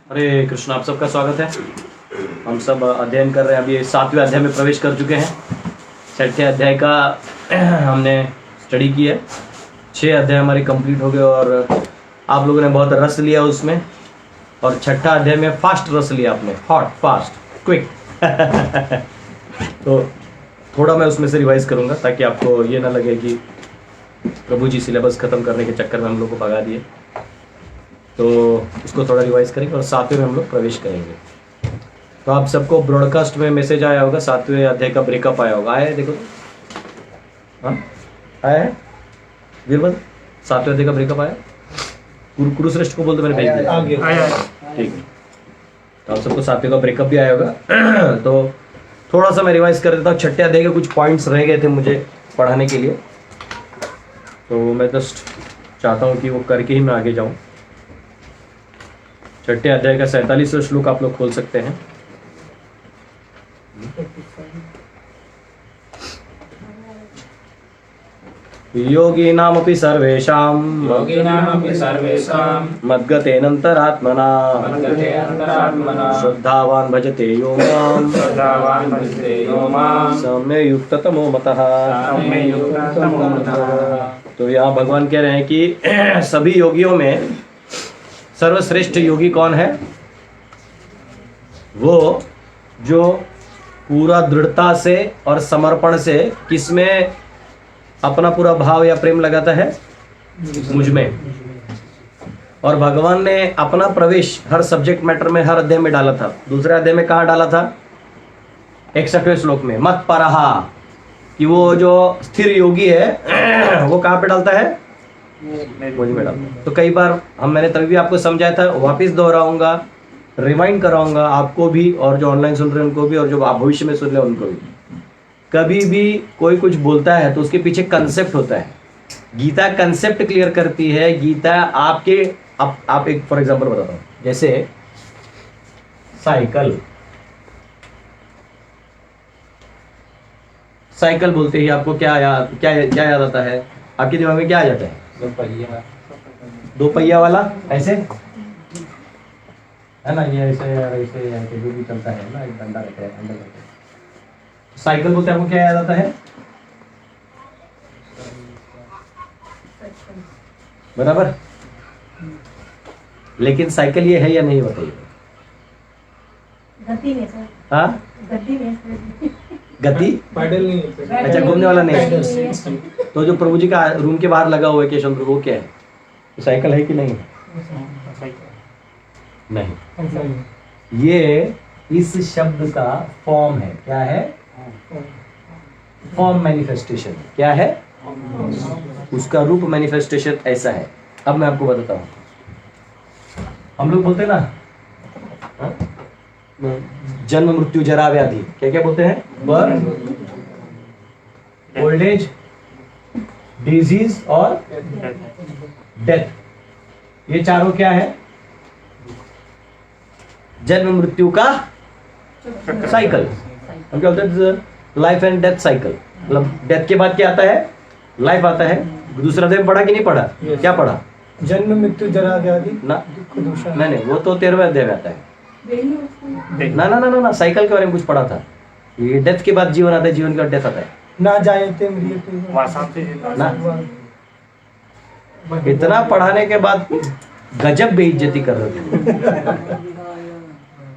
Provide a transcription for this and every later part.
हरे कृष्ण, आप सबका स्वागत है। हम सब अध्ययन कर रहे हैं, अभी 7वें अध्याय में प्रवेश कर चुके हैं। 6ठे अध्याय का हमने स्टडी की है। 6 अध्याय हमारे कंप्लीट हो गए और आप लोगों ने बहुत रस लिया उसमें। और 6ठा अध्याय में फास्ट रस लिया आपने, हॉट फास्ट क्विक तो थोड़ा मैं उसमें से रिवाइज करूँगा ताकि आपको ये ना लगे कि प्रभु जी सिलेबस ख़त्म करने के चक्कर में हम लोग को भगा दिए। तो उसको थोड़ा रिवाइज करेंगे और 7वें में हम लोग प्रवेश करेंगे। तो आप सबको ब्रॉडकास्ट में मैसेज आया होगा, 7वें अध्याय का ब्रेकअप आया होगा। आया है? देखो तो हाँ आया है वीरभद्र, 7वें अध्याय का ब्रेकअप आया। कुरुश्रेष्ठ को बोल दो, मैंने भेज दिया। ठीक है, तो आप सबको 7वें का ब्रेकअप भी आया होगा। तो थोड़ा सा मैं रिवाइज कर देता हूँ। 6ठे अध्याय के कुछ पॉइंट्स रह गए थे मुझे पढ़ाने के लिए, तो मैं जस्ट चाहता हूँ कि वो करके ही मैं आगे जाऊँ। 6ठे अध्याय का 47वां श्लोक आप लोग खोल सकते हैं। योगिनामपि सर्वेषां मद्गतेनन्तरात्मना श्रद्धावान् भजते यो मां सम्यक् युक्ततमो मतः। तो यहाँ भगवान कह रहे हैं कि सभी योगियों में सर्वश्रेष्ठ योगी कौन है? वो जो पूरा दृढ़ता से और समर्पण से किसमें अपना पूरा भाव या प्रेम लगाता है? मुझ में। और भगवान ने अपना प्रवेश हर सब्जेक्ट मैटर में, हर अध्याय में डाला था। दूसरे अध्याय में कहाँ डाला था? 61वें श्लोक में मत परहा, कि वो जो स्थिर योगी है वो कहाँ पे डालता है? मुझ में डालता है। तो कई बार मैंने तभी भी आपको समझाया था, वापिस दोहराऊंगा, रिमाइंड कराऊंगा आपको भी, और जो ऑनलाइन सुन रहे हैं उनको भी, और जो आप भविष्य में सुन रहे हैं उनको भी। कभी भी कोई कुछ बोलता है तो उसके पीछे कंसेप्ट होता है। गीता कंसेप्ट क्लियर करती है। गीता आपके आप एक फॉर एग्जांपल बताता हूँ, जैसे साइकिल बोलते ही आपको क्या याद आता है? आपके दिमाग में क्या आ जाता है? दो पहिया वाला, ऐसे है ना, ये ऐसे जो भी चलता है ना, एक डंडा रहता है, हैंडल रहता है। साइकिल बोलते आपको क्या याद आता है? बराबर। लेकिन साइकिल ये है या नहीं, बताइए। गति में सर। हाँ, गति पैडल नहीं, अच्छा घूमने वाला नहीं। तो जो प्रभु जी का रूम के बाहर लगा हुआ है केशव, वो क्या है? साइकिल है कि नहीं? नहीं, ये इस शब्द का फॉर्म है। क्या है? Form manifestation. क्या है? उसका रूप मैनिफेस्टेशन ऐसा है। अब मैं आपको बताता हूँ। हम लोग बोलते हैं ना, जन्म मृत्यु जरा व्याधि, क्या क्या बोलते हैं? बर्थ, ओल्ड एज, डिजीज और डेथ। ये चारों क्या है? जन्म मृत्यु का साइकिल। हम क्या बोलते हैं? Life and death cycle. मतलब डेथ के बाद क्या आता है? लाइफ आता है। दूसरा अध्याय पढ़ा कि नहीं पढ़ा? क्या पढ़ा? जन्म मृत्यु जरा व्याधि ना, नहीं, वो तो 13वें अध्याय में आता है। ना, साइकिल के बारे में कुछ पढ़ा था। ये डेथ के बाद जीवन आता है, जीवन के बाद डेथ आता है ना। जायते मृत्यु ना। इतना पढ़ाने के बाद गजब बेइज्जती कर रहे थे।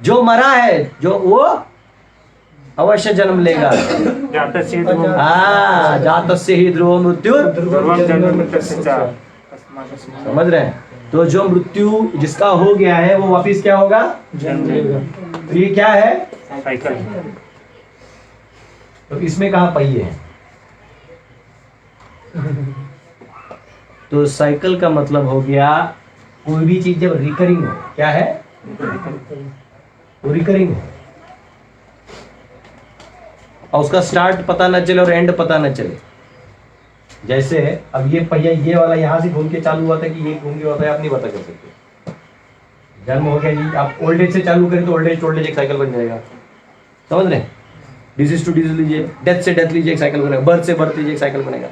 जो मरा है, जो वो अवश्य जन्म लेगा। हाँ, जातस्य ही ध्रुव मृत्यु। समझ रहे हैं? तो जो मृत्यु जिसका हो गया है वो वापिस क्या होगा? तो ये क्या है? साइकिल। तो इसमें कहाँ पहिए हैं? तो साइकिल का मतलब हो गया कोई भी चीज जब रिकरिंग हो। क्या है? वो रिकरिंग हो, और उसका स्टार्ट पता न चले और एंड पता न चले। जैसे अब ये पहिया, ये वाला यहाँ से घूम के चालू हुआ था कि ये घूम के होता है, आप नहीं पता कर सकते। जन्म हो गया जी, आप ओल्ड एज से चालू करें तो old age to old age एक साइकिल बन जाएगा। समझ रहे हैं? डिजीज टू डिजीज लीजिए, डेथ से डेथ लीजिए, एक साइकिल बनेगा। बर्थ से बर्थ लीजिए, एक साइकिल बनेगा।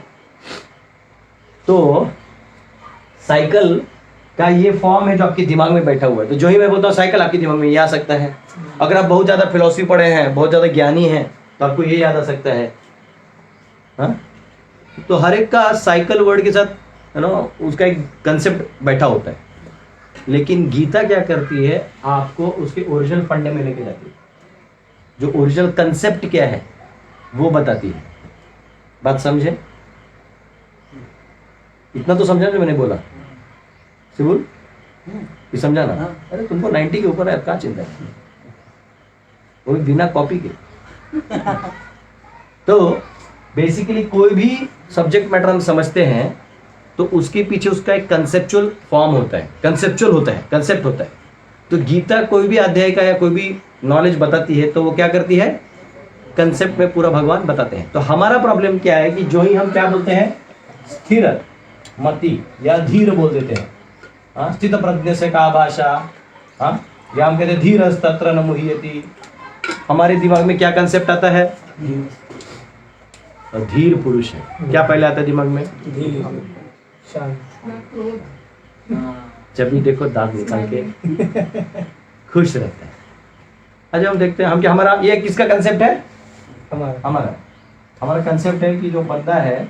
तो साइकिल क्या ये फॉर्म है जो आपके दिमाग में बैठा हुआ है? तो जो ही मैं बोलता हूँ साइकिल, आपके दिमाग में ये आ सकता है। अगर आप बहुत ज्यादा फिलोसफी पढ़े हैं, बहुत ज्यादा ज्ञानी हैं, तो आपको ये याद आ सकता है। हाँ? तो हर एक का साइकिल वर्ड के साथ है ना उसका एक कंसेप्ट बैठा होता है। लेकिन गीता क्या करती है, आपको उसके ओरिजिनल फंडे में लेके जाती है। जो ओरिजिनल कंसेप्ट क्या है वो बताती है। बात समझे? इतना तो समझा जो मैंने बोला सिबुल? ये समझा ना? अरे तुमको 90 के ऊपर है, क्या चिंता है, वो भी बिना कॉपी के। तो बेसिकली कोई भी सब्जेक्ट मैटर हम समझते हैं तो उसके पीछे उसका एक कंसेप्चुअल फॉर्म होता है, कंसेप्चुअल होता है, कंसेप्ट होता है। तो गीता कोई भी अध्याय का या कोई भी नॉलेज बताती है तो वो क्या करती है, कंसेप्ट में पूरा भगवान बताते हैं। तो हमारा प्रॉब्लम क्या है कि जो ही हम क्या बोलते हैं, स्थिर मति या धीर बोल देते हैं। हाँ, स्थित प्रज्ञ से का भाषा, हाँ, या हम कहते हैं धीर तत्र न मुह्यति। हमारे दिमाग में क्या कंसेप्ट आता है, धीर पुरुष है। क्या पहले आता है दिमाग में, शांत। जब भी देखो दांत निकाल के खुश रहता है। अच्छा हम देखते हैं हम क्या, हमारा ये किसका कंसेप्ट है, हमारा कंसेप्ट है कि जो बंदा है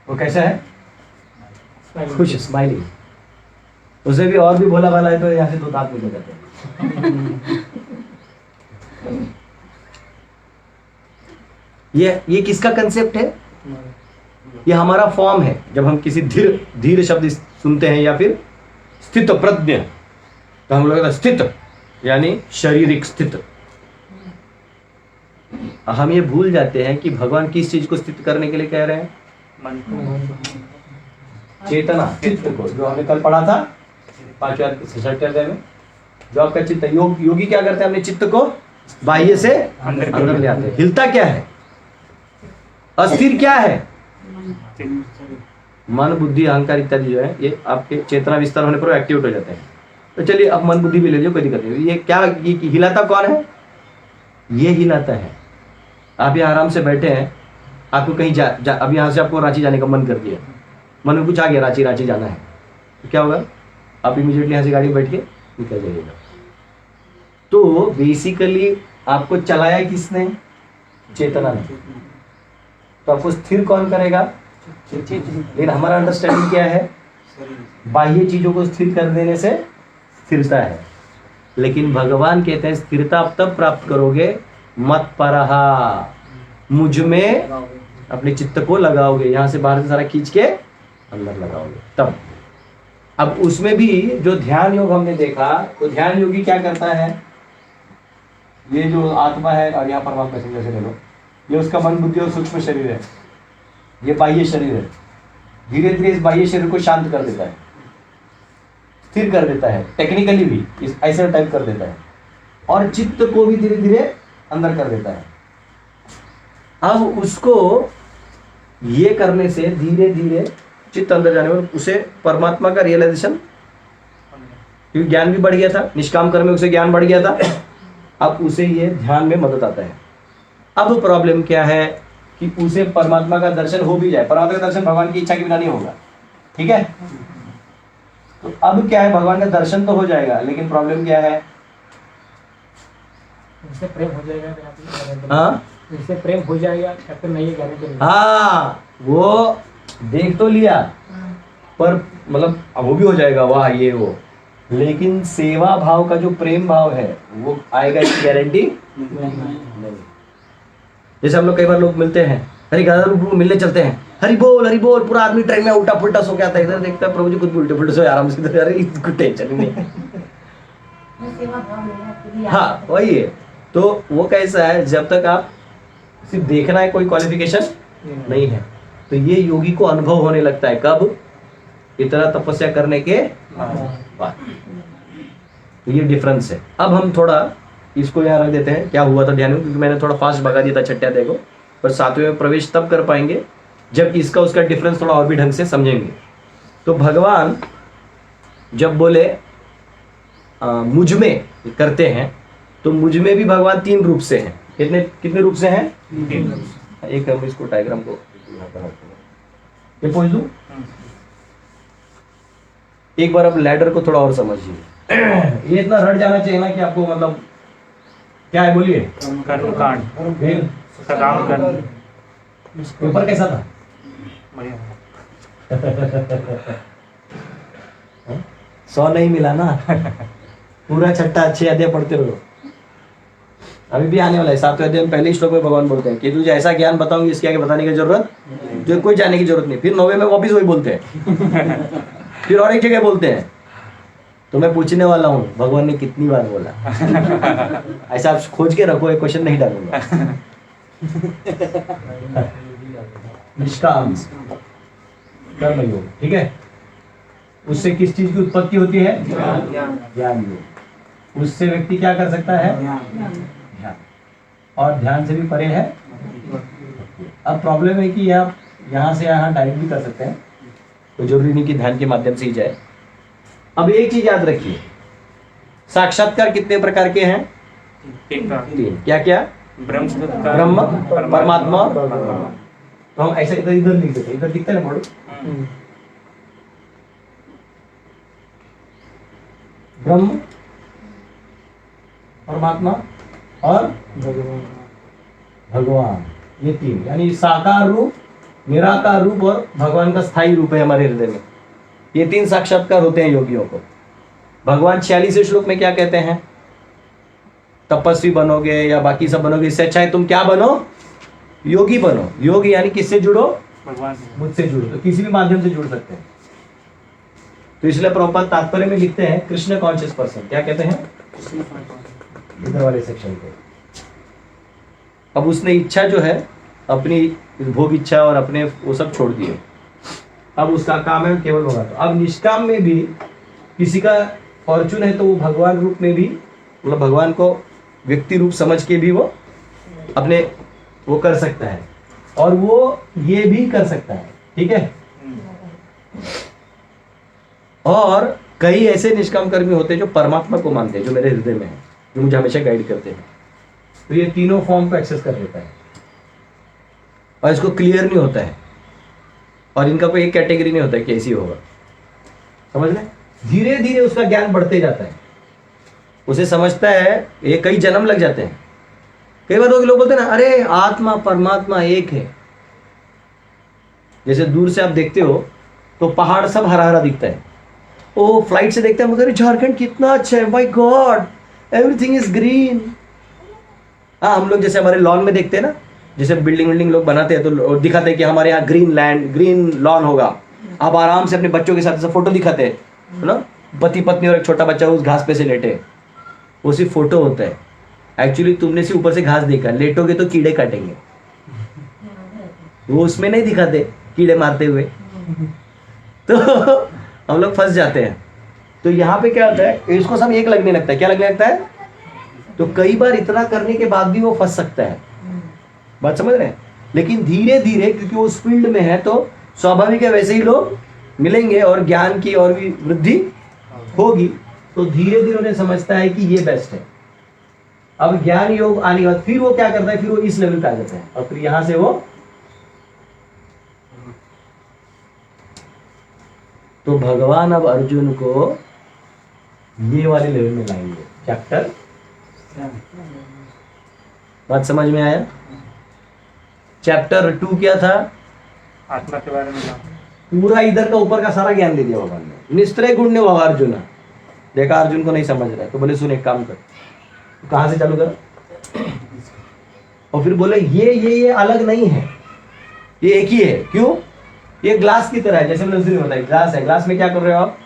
वो कैसा है, खुश, स्माइलिंग। उसे भी और भी भोला भाला है तो यहाँ से 2 दांत निकल जाते हैं। ये किसका कंसेप्ट है, ये हमारा फॉर्म है। जब हम किसी धीर शब्द सुनते हैं या फिर स्थित प्रज्ञ, तो हम लोग स्थित यानी शारीरिक स्थित। हम ये भूल जाते हैं कि भगवान किस चीज को स्थित करने के लिए कह रहे हैं, चेतना, चित्त को। जो हमने कल पढ़ा था 5वें अध्याय में, जो आपका चित्त, योगी क्या करते हैं, अपने चित्त को बाह्य से अंदर ले आते हैं। हिलता क्या है, अस्थिर क्या है, मन बुद्धि अहंकार इत्यादि जो है ये आपके चेतना विस्तार होने पर एक्टिवेट हो जाते हैं। तो चलिए अब मन बुद्धि भी ले लीजिए, कोई दिक्कत नहीं। ये क्या, ये हिलाता कौन है, ये हिलाता है। आप यहाँ आराम से बैठे हैं, आपको कहीं अब यहाँ से आपको रांची जाने का मन कर दिया, मन में कुछ आ गया रांची जाना है, तो क्या होगा, आप इमीडिएटली यहाँ से गाड़ी में बैठ के निकल जाइएगा। तो बेसिकली आपको चलाया किसने, चेतना ने। तो आपको स्थिर कौन करेगा, लेकिन हमारा अंडरस्टैंडिंग क्या है, बाह्य चीजों को स्थिर कर देने से स्थिरता है। लेकिन भगवान कहते हैं स्थिरता आप तब प्राप्त करोगे, मत परहा, मुझ में अपने चित्त को लगाओगे, यहां से बाहर से सारा खींच के अंदर लगाओगे तब। अब उसमें भी जो ध्यान योग हमने देखा, तो ध्यान योगी क्या करता है, ये जो आत्मा है और यहाँ परमात्मा से जैसे ले लो, ये उसका मन बुद्धि और सूक्ष्म शरीर है, ये बाह्य शरीर है। धीरे धीरे इस बाह्य शरीर को शांत कर देता है, स्थिर कर देता है, टेक्निकली भी इस ऐसे टाइप कर देता है, और चित्त को भी धीरे धीरे अंदर कर देता है। अब उसको ये करने से धीरे धीरे चित्त अंदर जाने पर उसे परमात्मा का रियलाइजेशन, क्योंकि ज्ञान भी बढ़ गया था, निष्काम कर्म में उसे ज्ञान बढ़ गया था, अब उसे ये ध्यान में मदद आता है। अब प्रॉब्लम क्या है कि उसे परमात्मा का दर्शन हो भी जाए, परमात्मा का दर्शन भगवान की इच्छा के बिना नहीं होगा, ठीक है। तो अब क्या है, भगवान का दर्शन तो हो जाएगा, लेकिन प्रॉब्लम क्या है, इससे प्रेम हो जाएगा, हाँ इससे प्रेम हो जाएगा या फिर नहीं, गारंटी नहीं। हाँ, वो देख तो लिया पर मतलब वो भी हो जाएगा, वाह ये वो, लेकिन सेवा भाव का जो प्रेम भाव है वो आएगा, इसकी गारंटी नहीं। जैसे हम लोग कई बार लोग मिलते हैं, अरे गादर मिलने चलते हैं, हरि बोल पूरा आदमी ट्रेन में उल्टा पुल्टा सो के आता है, इधर देखता है प्रभु जी खुद भी उल्टे पुल्टे सो आराम से, अरे इसको टेंशन नहीं। हाँ वही है। तो वो कैसा है, जब तक आप सिर्फ देखना है, कोई क्वालिफिकेशन नहीं है, तो ये योगी को अनुभव होने लगता है कब, इतना तपस्या करने के बाद। तो ये डिफरेंस है। अब हम थोड़ा इसको यहाँ रख देते हैं, क्या हुआ था ध्यान में, क्योंकि मैंने थोड़ा फास्ट भगा दिया था छठ्या अध्याय को, पर 7वें में प्रवेश तब कर पाएंगे जब इसका उसका डिफरेंस थोड़ा और भी ढंग से समझेंगे। तो भगवान जब बोले मुझ में करते हैं, तो मुझ में भी भगवान 3 रूप से हैं। कितने कितने रूप से हैं? एक हम इसको डायग्राम को यहाँ पर रखते हैं। ये पूछ दूं? एक बार आप लैडर को थोड़ा और समझिए। ये इतना रट जाना चाहिए ना कि आपको मतलब क्या है बोलिए? कर्मकांड सकाम कर्म पेपर कैसा था? बढ़िया 100 नहीं मिला ना। पूरा छठा अच्छे अध्याय पढ़ते रहो। अभी भी आने वाला है 7वें अध्याय में पहले श्लोक में भगवान बोलते हैं कि तुझे ऐसा ज्ञान बताऊंगी इसके आगे बताने की जरूरत जो कोई जाने की जरूरत नहीं। फिर 9वें में वापिस वही बोलते हैं। फिर और एक जगह बोलते हैं तो मैं पूछने वाला हूँ भगवान ने कितनी बार बोला। ऐसा आप खोज के रखो, एक क्वेश्चन नहीं डालूंगा। निष्काम कर्म योग, ठीक है। उससे किस चीज की उत्पत्ति होती है? ज्ञान योग। उससे व्यक्ति क्या कर सकता है? ध्यान। और ध्यान से भी परे है। अब प्रॉब्लम है कि आप यहाँ से यहाँ डायरेक्ट भी कर सकते हैं, तो जरूरी नहीं कि ध्यान के माध्यम से ही जाए। अब एक चीज याद रखिए, साक्षात्कार कितने प्रकार के हैं? 3। क्या क्या? ब्रह्म, परमात्मा। तो हम ऐसे इधर इधर लिख देते, इधर दिखता है ना, पढ़ो। ब्रह्म, परमात्मा और भगवान, ये 3, यानी साकार रूप, निराकार रूप और भगवान का स्थायी रूप है हमारे हृदय में। ये 3 साक्षात्कार होते हैं योगियों को। भगवान 46वें श्लोक में क्या कहते हैं? तपस्वी बनोगे या बाकी सब बनोगे, इससे अच्छा है तुम क्या बनो? योगी बनो। योगी यानी किससे जुड़ो? भगवान मुझसे जुड़ो। तो किसी भी माध्यम से जुड़ सकते हैं। तो इसलिए प्रभुपाद तात्पर्य में लिखते हैं कृष्ण कॉन्शियस पर्सन। क्या कहते हैं? इधर वाले सेक्शन पे। अब उसने इच्छा जो है अपनी भोग इच्छा और अपने वो सब छोड़ दिए। अब उसका काम है केवल होगा। तो अब निष्काम में भी किसी का फॉर्चून है तो वो भगवान रूप में भी, मतलब भगवान को व्यक्ति रूप समझ के भी वो अपने वो कर सकता है, और वो ये भी कर सकता है, ठीक है। और कई ऐसे निष्काम कर्मी होते हैं जो परमात्मा को मानते हैं, जो मेरे हृदय में है, जो मुझे हमेशा गाइड करते हैं। तो ये तीनों फॉर्म को एक्सेस कर लेता है और इसको क्लियर नहीं होता है, और इनका कोई एक कैटेगरी नहीं होता है कि ऐसी होगा, समझ रहे? धीरे धीरे उसका ज्ञान बढ़ते जाता है, उसे समझता है। ये कई जन्म लग जाते हैं। कई बार लोग बोलते हैं ना, अरे आत्मा परमात्मा एक है। जैसे दूर से आप देखते हो तो पहाड़ सब हरा हरा दिखता है। ओ फ्लाइट से देखते हैं, मतलब झारखंड कितना अच्छा है, my God everything is green. हाँ, हम लोग जैसे हमारे लॉन में देखते हैं ना, जैसे बिल्डिंग लोग बनाते हैं तो दिखाते हैं कि हमारे यहाँ ग्रीन लैंड, ग्रीन लॉन होगा। आप आराम से अपने बच्चों के साथ फोटो दिखाते हैं, है ना, पति पत्नी और एक छोटा बच्चा उस घास पे से लेटे, वो सिर्फ फोटो होता है। एक्चुअली तुमने सिर्फ ऊपर से घास देखा, लेटोगे तो कीड़े काटेंगे। वो उसमें नहीं दिखाते कीड़े मारते हुए, तो हम लोग फंस जाते हैं। तो यहाँ पे क्या होता है, इसको सब एक लगने लगता है। क्या लगने लगता है? तो कई बार इतना करने के बाद भी वो फंस सकता है। बात समझ रहे हैं? लेकिन धीरे धीरे, क्योंकि वो उस फील्ड में है, तो स्वाभाविक है वैसे ही लोग मिलेंगे और ज्ञान की और भी वृद्धि होगी। तो धीरे धीरे उन्हें समझता है कि ये बेस्ट है। अब ज्ञान योग आने के बाद फिर वो क्या करता है, फिर वो इस लेवल पे आ जाता है, और फिर यहां से वो, तो भगवान अब अर्जुन को ये वाले लेवल में लाएंगे। चैप्टर, बात समझ में आया? चैप्टर 2 क्या था? आत्मा के बारे में पूरा इधर का ऊपर का सारा ज्ञान दे दिया भगवान ने। निस्त्रय गुण्य हुआ अर्जुन। देखा अर्जुन को नहीं समझ रहा है तो बोले सुन एक काम कर, कहां से चालू कर, और फिर बोले ये अलग नहीं है, ये एक ही है। क्यों? ये ग्लास की तरह है। जैसे मैंने उस दिन बताया, ग्लास है, ग्लास में क्या कर रहे हो आप?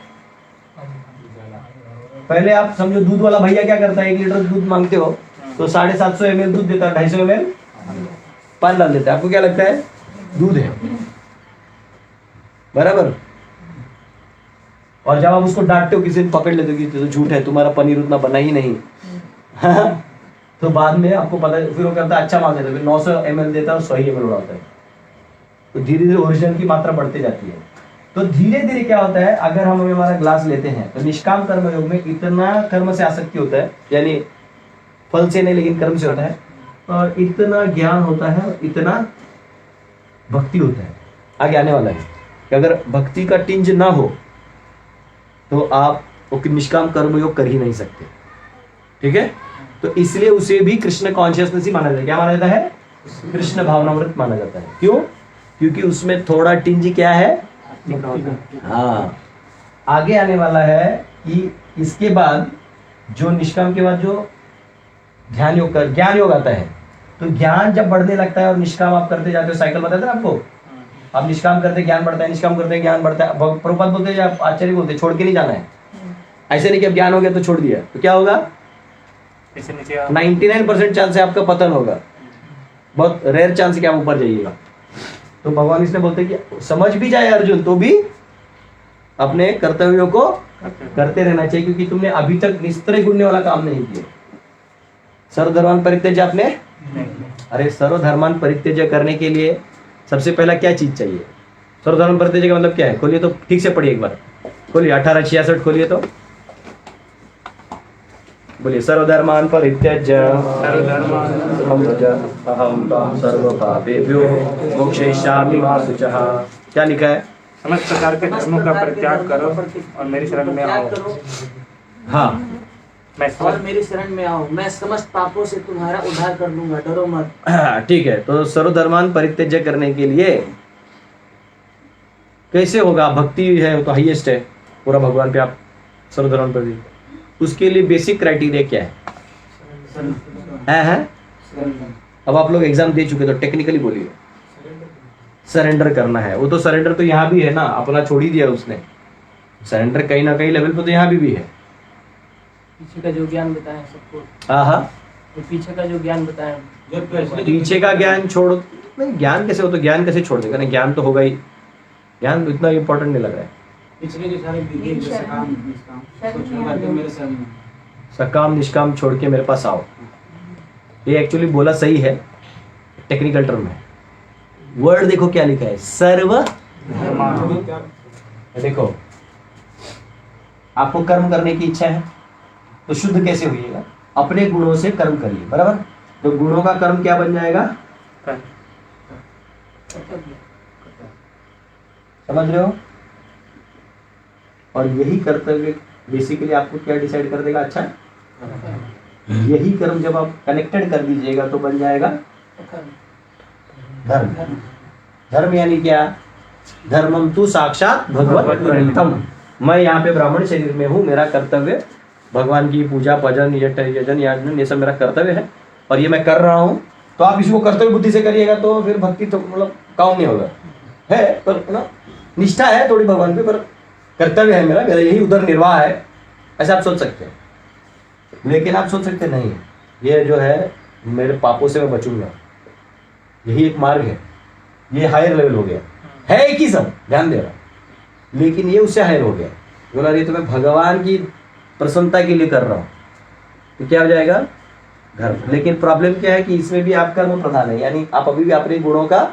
पहले आप समझो दूध वाला भैया क्या करता है, 1 लीटर दूध मांगते हो तो 750 ml दूध देता है, 250 ml पानी डाल देता है। आपको क्या लगता है? दूध है, बराबर। और जब आप उसको डांटते हो, किसी ने पकड़ लेते हो कि तो झूठ है, तुम्हारा पनीर उतना बना ही नहीं, तो बाद में आपको पता है, फिर वो कहता है अच्छा माल देता है, फिर 900 ml देता है और 100 ml उड़ाता है। तो धीरे धीरे ओरिजिनल की मात्रा बढ़ती जाती है। तो धीरे धीरे क्या होता है, अगर हम हमारा ग्लास लेते हैं तो निष्काम कर्म योग में इतना कर्म से आसक्ति होता है, यानी फल से नहीं लेकिन कर्म से होता है, और इतना ज्ञान होता है और इतना भक्ति होता है। आगे आने वाला है कि अगर भक्ति का टिंज ना हो तो आप वो निष्काम कर्म योग कर ही नहीं सकते। ठीक है, तो इसलिए उसे भी कृष्ण कॉन्शियसनेस ही माना जाता है। क्या माना जाता है? कृष्ण भावनामृत माना जाता है। क्यों? क्योंकि उसमें थोड़ा टिंज क्या है? हाँ, आगे आने वाला है कि इसके बाद जो निष्काम के बाद जो ध्यान योग कर ज्ञान योग आता है, तो ज्ञान जब बढ़ने लगता है और निष्काम आप करते जाते हो, साइकिल बताते ना आपको, आप निष्काम करते ज्ञान बढ़ता है, निष्काम करते ज्ञान बढ़ता है। प्रभुपाद बोलते हैं, आचार्य बोलते हैं छोड़ के नहीं जाना है। ऐसे नहीं कि अब ज्ञान हो गया तो छोड़ दिया, तो क्या होगा? 99% चांस है आपका पतन होगा, बहुत रेयर चांस है कि आप ऊपर जाइएगा। तो भगवान इसने बोलते हैं कि समझ भी जाए अर्जुन तो भी अपने कर्तव्यों को करते रहना चाहिए, क्योंकि तुमने अभी तक निस्त्रय गुणने वाला काम नहीं किया। सर्वधर्मान परित्यज्य आपने, अरे सर्वधर्मान परित्यज्य करने के लिए सबसे पहला क्या चीज चाहिए? सर्वधर्मान परित्यज्य का मतलब क्या है? खोलिए तो ठीक से पढ़िए, एक बार खोलिए 1866 खोलिए तो बोलिए सर्वधर्मान परित्यज्य अहम सर्व पापेभ्यो मोक्षयिष्यामि मा शुचः। क्या लिखा है? समस्त प्रकार के धर्मों का परित्याग करो और मेरी शरण में आओ। हाँ, और मेरी शरण में आओ, मैं समस्त पापों से तुम्हारा उद्धार कर दूंगा, डरो मत। ठीक है, तो सर्वधर्मान परित्यज्य करने के लिए कैसे होगा? भक्ति है वो तो हाईएस्ट है, पूरा भगवान पे आप सर्वधर्मान परित्यज्य। उसके लिए बेसिक क्राइटेरिया क्या है? अब आप लोग एग्जाम दे चुके तो टेक्निकली बोलिए। सरेंडर करना है। वो तो सरेंडर तो यहाँ भी है ना, अपना छोड़ ही दिया उसने। सरेंडर कहीं ना कहीं लेवल पे तो यहाँ भी है। पीछे का जो ज्ञान बताया सबको, हाँ, तो पीछे का जो ज्ञान बताया, पीछे का ज्ञान छोड़ नहीं, ज्ञान कैसे हो तो ज्ञान कैसे छोड़ देगा ना, ज्ञान तो होगा ही। ज्ञान इतना इम्पोर्टेंट नहीं लग रहा है। पिछले जो सारे सकाम निष्काम छोड़ के मेरे पास आओ, ये एक्चुअली बोला सही है, टेक्निकल टर्म है। वर्ड देखो क्या लिखा है, सर्व। देखो आपको कर्म करने की इच्छा है तो शुद्ध कैसे होइएगा? अपने गुणों से कर्म करिए, बराबर। तो गुणों का कर्म क्या बन जाएगा? समझ रहे हो? और यही कर्तव्य बेसिकली आपको क्या डिसाइड कर देगा? अच्छा, यही कर्म जब आप कनेक्टेड कर दीजिएगा तो बन जाएगा धर्म। धर्म यानी क्या? धर्मम तु साक्षात भगवत प्रणीतम। मैं यहाँ पे ब्राह्मण शरीर में हूँ, मेरा कर्तव्य भगवान की पूजा भजन यजन याजन ये सब मेरा कर्तव्य है और ये मैं कर रहा हूँ। तो आप इसको कर्तव्य बुद्धि से करिएगा तो फिर भक्ति तो मतलब काम नहीं होगा, है पर ना निष्ठा है थोड़ी भगवान पे, पर कर्तव्य है मेरा यही उधर निर्वाह है, ऐसा आप सोच सकते हैं। लेकिन आप सोच सकते नहीं, ये जो है मेरे पापों से मैं बचूंगा, यही एक मार्ग है, ये हायर लेवल हो गया है। एक ही सब ध्यान दे रहा, लेकिन ये उससे हायर हो गया। बोला रही तो मैं भगवान की प्रसन्नता के लिए कर रहा हूँ, तो क्या हो जाएगा? धर्म। लेकिन प्रॉब्लम क्या है कि इसमें भी आप कर्म प्रधान है, यानी आप अभी भी अपने गुणों का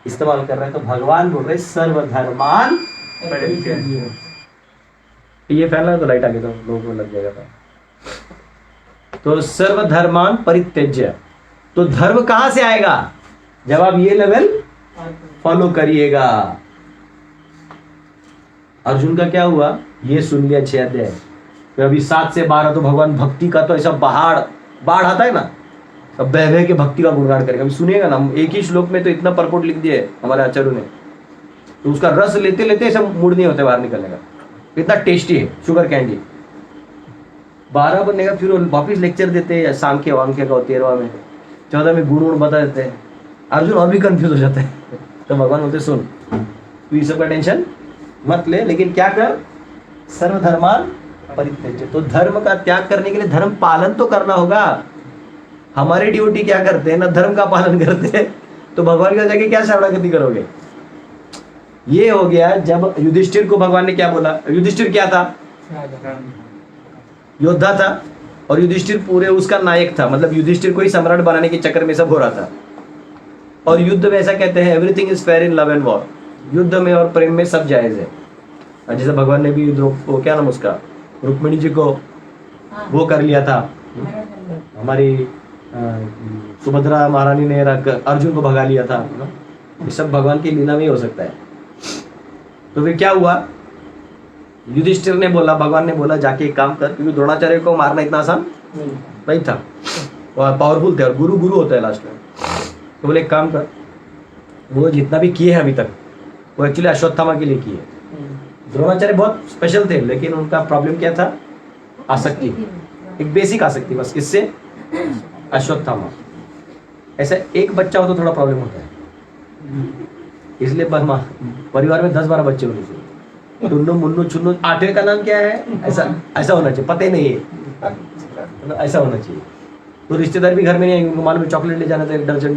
इस्तेमाल कर रहे हैं। तो भगवान बोल रहे सर्वधर्मान परित्यज्य। ये फैलना तो लाइट आगे तो लोगों को लग जाएगा। तो सर्वधर्मान परित्यज्य, तो धर्म कहां से आएगा? जब आप ये लेवल फॉलो करिएगा। अर्जुन का क्या हुआ? ये सुन लिया 6 अध्याय, फिर अभी 7 से 12 तो भगवान भक्ति का तो ऐसा बाढ़ आता है ना, अब बह बह के भक्ति का गुणगान करेगा। अभी सुनिएगा ना, एक ही श्लोक में तो इतना परपोट लिख दिया है हमारे आचार्यों ने, तो उसका रस लेते लेते ऐसा मूड नहीं होता बाहर निकलने का, इतना टेस्टी है शुगर कैंडी। 12 बनने का फिर वापिस लेक्चर देते हैं सांख्य वांख्य का, 13वां में 14 में गुण बता देते हैं। अर्जुन और भी कंफ्यूज हो जाता है। तो भगवान बोलते सुन, तू ये सब का टेंशन मत ले, लेकिन क्या कर? सर्वधर्मान परित्यज्य। तो धर्म का त्याग करने के लिए धर्म पालन तो करना होगा। हमारे ड्यूटी क्या करते हैं ना, धर्म का पालन करते हैं, तो भगवान के जाके क्या शरणागति करोगे? ये हो गया। जब युधिष्ठिर को भगवान ने क्या बोला? युधिष्ठिर क्या था? योद्धा था, और युधिष्ठिर पूरे उसका नायक था, मतलब युधिष्ठिर को ही सम्राट बनाने के चक्कर में सब हो रहा था। और युद्ध में ऐसा कहते हैं everything is fair in love and war, युद्ध में और प्रेम में सब जायज है। जैसे भगवान ने भी वो क्या नाम उसका, रुक्मिणी जी को वो कर लिया था, हमारी सुभद्रा महारानी ने अर्जुन को भगा लिया था ना? ये सब भगवान की लीला में ही हो सकता है। तो फिर क्या हुआ, युधिष्ठिर ने बोला, भगवान ने बोला जाके एक काम कर, क्योंकि द्रोणाचार्य को मारना इतना आसान नहीं था, वो पावरफुल थे और गुरु गुरु होता है लास्ट में। तो बोले एक काम कर, वो जितना भी किए हैं अभी तक वो एक्चुअली अश्वत्थामा के लिए किए। द्रोणाचार्य बहुत स्पेशल थे, लेकिन उनका प्रॉब्लम क्या था, आसक्ति, एक बेसिक आसक्ति बस। किससे? अश्वत्थामा। ऐसा एक बच्चा हो तो थोड़ा प्रॉब्लम होता है, इसलिए परिवार में 10-12 बच्चे होने चाहिए। टुन्नू मुन्नू चुन्नू, 8वें का नाम क्या है, ऐसा होना चाहिए, पता ही नहीं है, ऐसा होना चाहिए। तो रिश्तेदार भी घर में नहीं आएंगे, उनको मालूम है चॉकलेट ले जाना तो 1 दर्जन,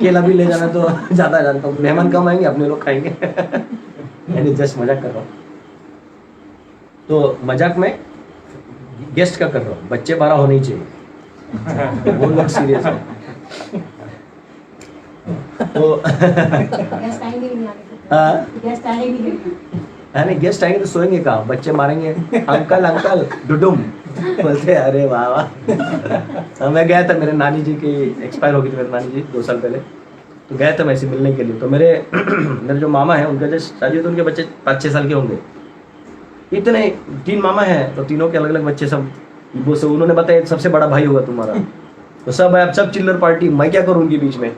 केला भी ले जाना तो ज़्यादा जानता हूँ, मेहमान कम आएंगे, अपने लोग खाएंगे। यानी जस्ट मजाक कर रहा हूँ। तो मजाक में गेस्ट का कर रहा हूँ, बच्चे 12 होने ही चाहिए, वो लोग सीरियस है। तो गेस्ट आएंगे तो सोएंगे कहाँ, बच्चे मारेंगे, अंकल अंकल डुडुम बोलते, अरे वाह वाह। मैं गया था, मेरे नानी जी की एक्सपायर हो गई थी, मेरे नानी जी 2 साल पहले, तो गया था मैं ऐसे मिलने के लिए। तो मेरे जो मामा हैं उनका जस्ट शादी, तो उनके बच्चे 5-6 साल के होंगे, इतने 3 मामा हैं, तो तीनों के अलग अलग बच्चे सब। वो सब उन्होंने बताया सबसे बड़ा भाई होगा तुम्हारा, तो सब है, अब सब चिल्लर पार्टी, मैं क्या करूँ उनके बीच में।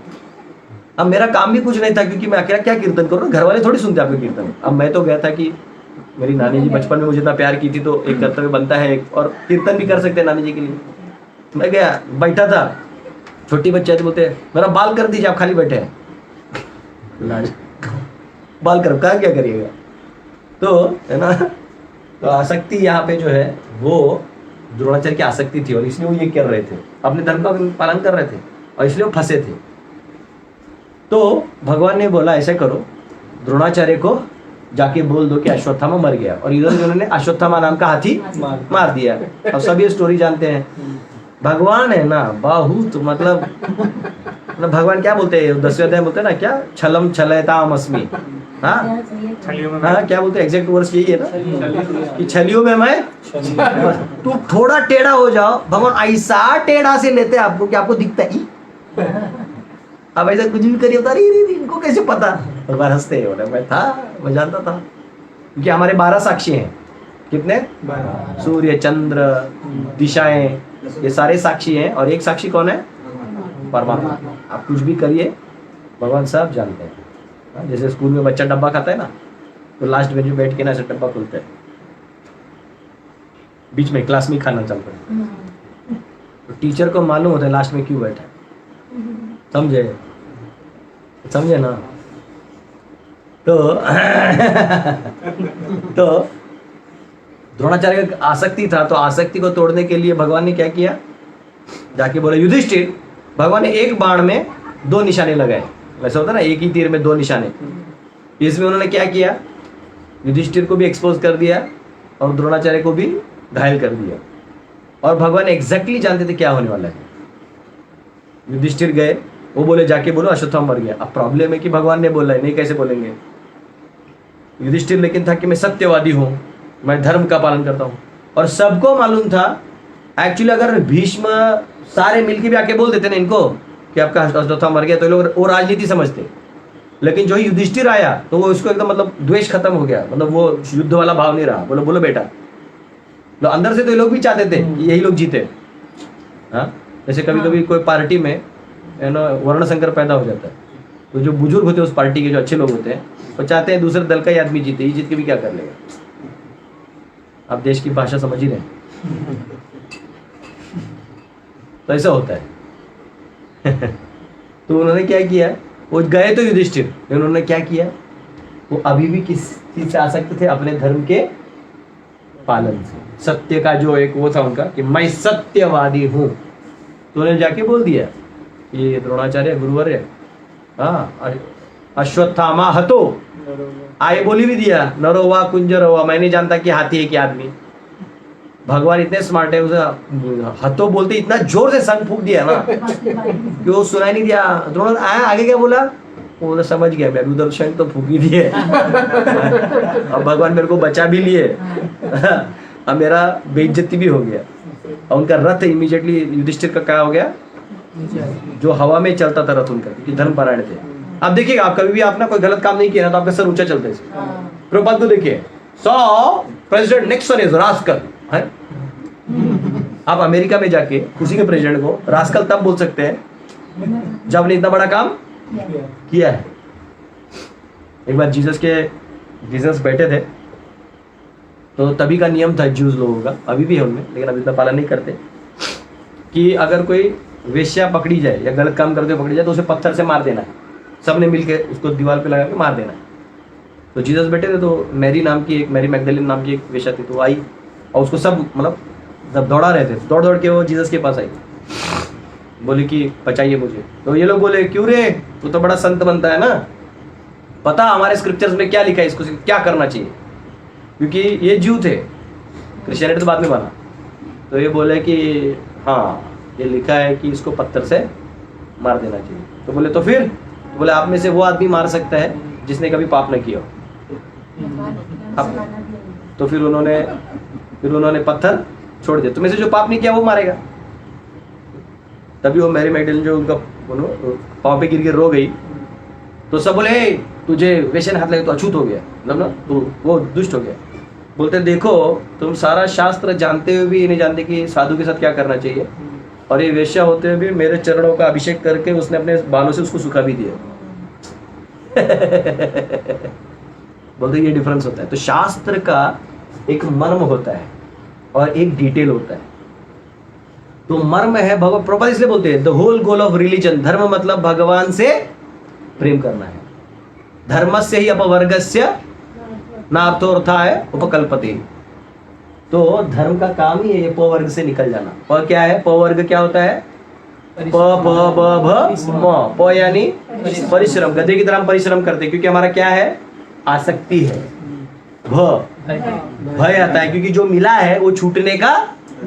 अब मेरा काम भी कुछ नहीं था, क्योंकि मैं अकेला क्या कीर्तन करूँ, घर वाले थोड़ी सुनते आपके कीर्तन। अब मैं तो गया था कि मेरी नानी जी बचपन में मुझे इतना प्यार की थी, तो एक कर्तव्य बनता है, और कीर्तन भी कर सकते हैं नानी जी के लिए। मैं गया, बैठा था, छोटी बच्चे थे, बोलते मेरा बाल कर दीजिए, आप खाली बैठे हैं। बाल कर कहा क्या करिएगा, तो है ना। तो आसक्ति यहाँ पे जो है वो द्रोणाचार्य की आसक्ति थी, और इसलिए वो ये कर रहे थे, अपने धर्म का पालन कर रहे थे, और इसलिए वो फंसे थे। तो भगवान ने बोला ऐसे करो, द्रोणाचार्य को जाके बोल दो कि अश्वत्थामा मर गया, और इधर उन्होंने अश्वत्थामा नाम का हाथी मार दिया। अब सब ये स्टोरी जानते हैं। भगवान है ना बहुत, मतलब भगवान क्या बोलते हैं, 10वें अध्याय बोलते हैं ना, क्या छलम छलयताम अस्मि, हाँ क्या बोलते हैं, एग्जैक्ट वर्ड्स यही है ना, कि छलियों में मैं, तू थोड़ा टेढ़ा हो जाओ, भगवान ऐसा टेढ़ा से लेते हैं आपको कि आपको दिखता ही। अब ऐसा कुछ भी करिए, अरे इनको कैसे पता, भगवान हंसते हैं। मैं जानता था, क्योंकि हमारे 12 साक्षी हैं। कितने? सूर्य, चंद्र, दिशाएं, ये सारे साक्षी हैं, और एक साक्षी कौन है? परमात्मा। आप कुछ भी करिए, भगवान सब जानते हैं। जैसे स्कूल में बच्चा डब्बा खाता है ना, तो लास्ट में जो बैठ के ना ऐसे डब्बा खुलता है, बीच में क्लास में खाना चलता है, तो टीचर को मालूम होता है लास्ट में क्यों बैठा है। समझे ना। तो द्रोणाचार्य का आसक्ति था, तो आसक्ति को तोड़ने के लिए भगवान ने क्या किया, जाके बोला युधिष्ठिर, भगवान ने एक बाण में 2 निशाने लगाए। वैसा होता ना, एक ही तीर में 2 निशाने। इसमें उन्होंने क्या किया, युधिष्ठिर को भी एक्सपोज कर दिया और द्रोणाचार्य को भी घायल कर दिया। और भगवान एग्जैक्टली जानते थे क्या होने वाला है। युधिष्ठिर गए, वो बोले जाके बोलो अश्वत्थामा मर गया। अब प्रॉब्लम है कि भगवान ने बोला है, नहीं कैसे बोलेंगे। युधिष्ठिर लेकिन था कि मैं सत्यवादी हूँ, मैं धर्म का पालन करता हूँ, और सबको मालूम था एक्चुअली अगर भीष्म सारे मिलके भी आके बोल देते ना इनको कि आपका अश्वत्थामा मर गया, तो लोग वो राजनीति समझते। लेकिन जो युधिष्ठिर आया तो वो उसको एकदम मतलब द्वेष खत्म हो गया, मतलब वो युद्ध वाला भाव नहीं रहा। बोलो बोलो बेटा, तो अंदर से तो ये लोग भी चाहते थे कि यही लोग जीते। हाँ, जैसे कभी कभी कोई पार्टी में वर्ण संकर पैदा हो जाता है, तो जो बुजुर्ग होते हैं उस पार्टी के, जो अच्छे लोग होते हैं, वो चाहते हैं दूसरे दल का ही आदमी जीते, ये जीत के भी क्या कर लेगा। आप देश की भाषा समझ ही रहे हैं। तो ऐसा होता है। तो उन्होंने क्या किया, वो गए तो युधिष्ठिर, उन्होंने क्या किया, वो अभी भी किस चीज से आसक्त थे, अपने धर्म के पालन से। सत्य का जो एक वो था उनका कि मैं सत्यवादी हूं, तो उन्होंने जाके बोल दिया ये द्रोणाचार्य गुरुवर्य, हाँ अश्वत्थामा हतो, आए बोली भी दिया, नरो वा कुंजर हुआ, मैं नहीं जानता कि हाथी है कि आदमी। भगवान इतने स्मार्ट है, उसे हतो बोलते इतना जोर से संग फूंक दिया ना कि वो सुनाई नहीं दिया। द्रोण आया, आगे क्या बोला, वो समझ गया, मैं उधर शंख तो फूक ही दिए। अब भगवान मेरे को बचा भी लिए, अब मेरा बेइज्जती भी हो गया। और उनका रथ इमीडिएटली युधिष्ठिर का क्या हो गया, जो हवा में चलता था रथ उनका, क्योंकि धर्मपरायण थे। अब देखिएगा, आप कभी भी आप ना कोई गलत काम नहीं किया ना तो आपका सर ऊंचा चलता है। प्रभुपाद को देखिए, सो प्रेसिडेंट निक्सन इज रास्कल है। आप अमेरिका में जाके उसी के प्रेसिडेंट को रास्कल तब बोल सकते हैं जब ने इतना बड़ा काम किया है। एक बार जीसस बैठे थे, तो तभी का नियम था ज्यूज लोगों का, अभी भी है उनमें, लेकिन अभी इतना पालन नहीं करते, कि अगर कोई वेश्या पकड़ी जाए या गलत काम करते हुए पकड़ी जाए तो उसे पत्थर से मार देना है। सबने मिलके उसको दीवार पे लगा के मार देना है। तो जीसस बैठे थे, तो मैरी मैगदलीन नाम की एक वेश्या थी, तो आई और उसको सब मतलब जब दौड़ा रहे थे, दौड़ दौड़ के वो जीसस के पास आई, बोले कि बचाइए मुझे। तो ये लोग बोले, क्यों रे, तू तो बड़ा संत बनता है ना, पता हमारे स्क्रिप्चर्स में क्या लिखा है, इसको क्या करना चाहिए, क्योंकि ये ज्यू थे, क्रिश्चियनिटी तो बाद में बना। तो ये बोले कि हाँ ये लिखा है कि इसको पत्थर से मार देना चाहिए। तो बोले तो फिर, तो बोले आप में से वो आदमी मार सकता है जिसने कभी पाप न किया हो। तो फिर उन्होंने पत्थर छोड़ दिया, तुम्हें से जो पाप नहीं किया वो मारेगा। तभी वो मैरी मैगदलीन जो उनका पाँव पे गिर के रो गई, तो सब बोले तुझे वेश्या ने हाथ लगे तो अछूत हो गया, मतलब ना तो वो दुष्ट हो गया। बोलते देखो तुम सारा शास्त्र जानते हुए भी ये नहीं जानते कि साधु के साथ क्या करना चाहिए, और ये वेश्या होते हुए भी मेरे चरणों का अभिषेक करके उसने अपने बालों से उसको सुखा भी दिया। बोलते ये डिफरेंस होता है। तो शास्त्र का एक मर्म होता है और एक डिटेल होता है। तो मर्म है भगवान, प्रभुपाद इसलिए बोलते हैं the whole goal of religion, धर्म मतलब भगवान से प्रेम करना है। धर्मस्य ही अपवर्गस्य नार्थोर्थाय उपकल्पते। तो धर्म का काम ही है ये पवर्ग से निकल जाना। प क्या है, पवर्ग क्या होता है, प प ब भ म, प यानी परिश्रम, गधे की तरह हम परिश्रम करते हैं क्योंकि हमारा क्या है, आसक्ति है। भ भय आता है क्योंकि जो मिला है वो छूटने का